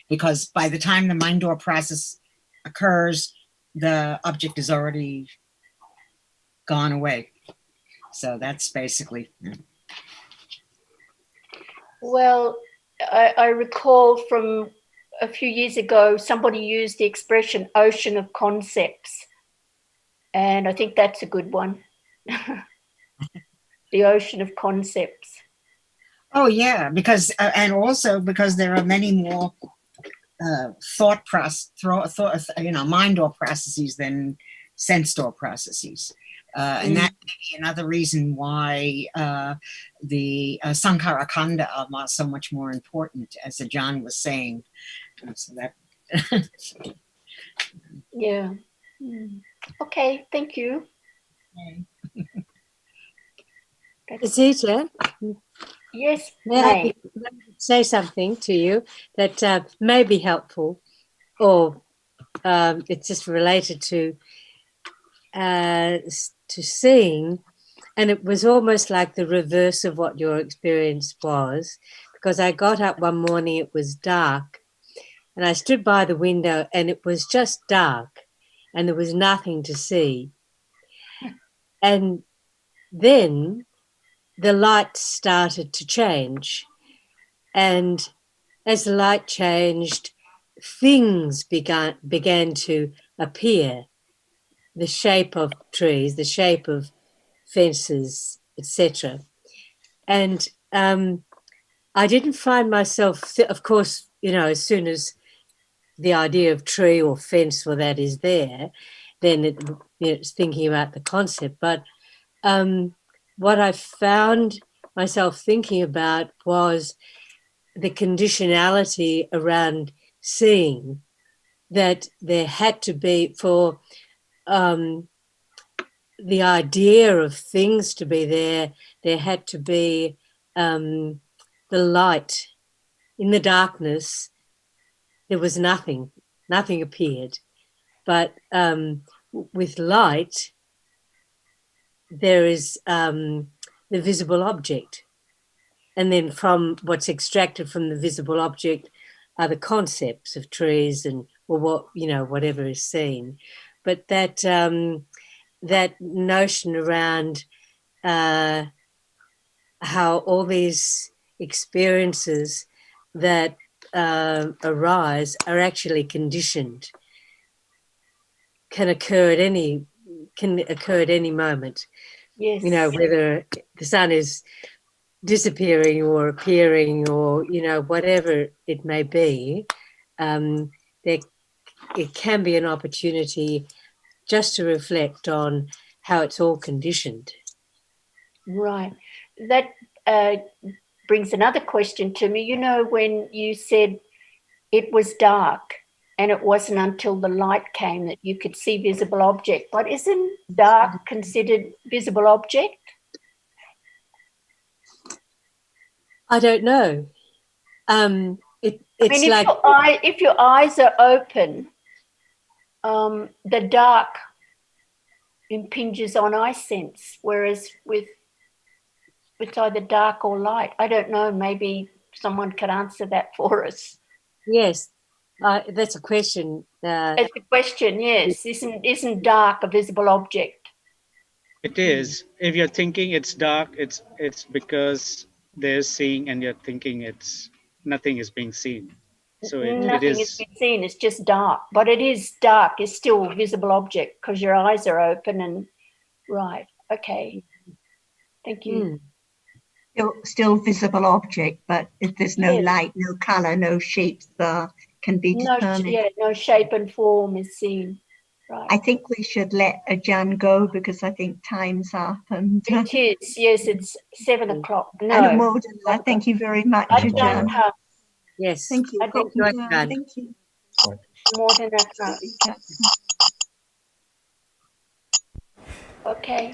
Because by the time the mind door process occurs, the object is already gone away. So that's basically. Well, I recall from a few years ago, somebody used the expression ocean of concepts. And I think that's a good one. The ocean of concepts. Oh, yeah, because, and also because there are many more mind door processes than sense door processes. And that may be another reason why the Sankara Khanda are so much more important, as Ajahn was saying. So that. Yeah. Okay, thank you. Azita, yes, may I say something to you that may be helpful, or it's just related to seeing, and it was almost like the reverse of what your experience was, because I got up one morning, it was dark, and I stood by the window and it was just dark and there was nothing to see. And then the light started to change. And as the light changed, things began to appear. The shape of trees, the shape of fences, etc. And I didn't find myself, of course, you know, as soon as the idea of tree or fence or that is there, then it's thinking about the concept. But what I found myself thinking about was the conditionality around seeing, that there had to be, for the idea of things to be there had to be the light. In the darkness, there was nothing appeared. But with light, there is the visible object. And then from what's extracted from the visible object are the concepts of trees and, or what, you know, whatever is seen. But that that notion around how all these experiences that arise are actually conditioned, can occur at any moment. Yes. You know, whether the sun is disappearing or appearing or, whatever it may be, it can be an opportunity just to reflect on how it's all conditioned. Right. That brings another question to me. When you said it was dark and it wasn't until the light came that you could see visible object, but isn't dark considered visible object? I don't know. It's like if your eyes are open, the dark impinges on eye sense, whereas with either dark or light. I don't know. Maybe someone could answer that for us. Yes, that's a question. It's a question. Yes, isn't dark a visible object? It is. If you're thinking it's dark, it's because there's seeing, and you're thinking it's nothing is being seen. So nothing is being seen. It's just dark, but it is dark. It's still a visible object because your eyes are open and right. Okay. Thank you. Still visible object, but if there's no light, no color, no shapes can be determined. No shape and form is seen. Right. I think we should let Ajahn go because I think time's up. And it is. Yes, it's 7 o'clock. No. And thank you very much, Ajahn. Yes. Thank you. Thank you. More than that. Okay.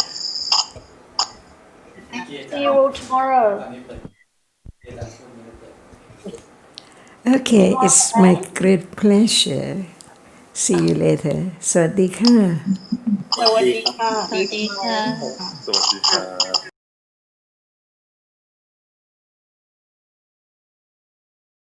See you all tomorrow. Okay, it's my great pleasure. See you later. สวัสดีค่ะ สวัสดีค่ะ สวัสดีค่ะ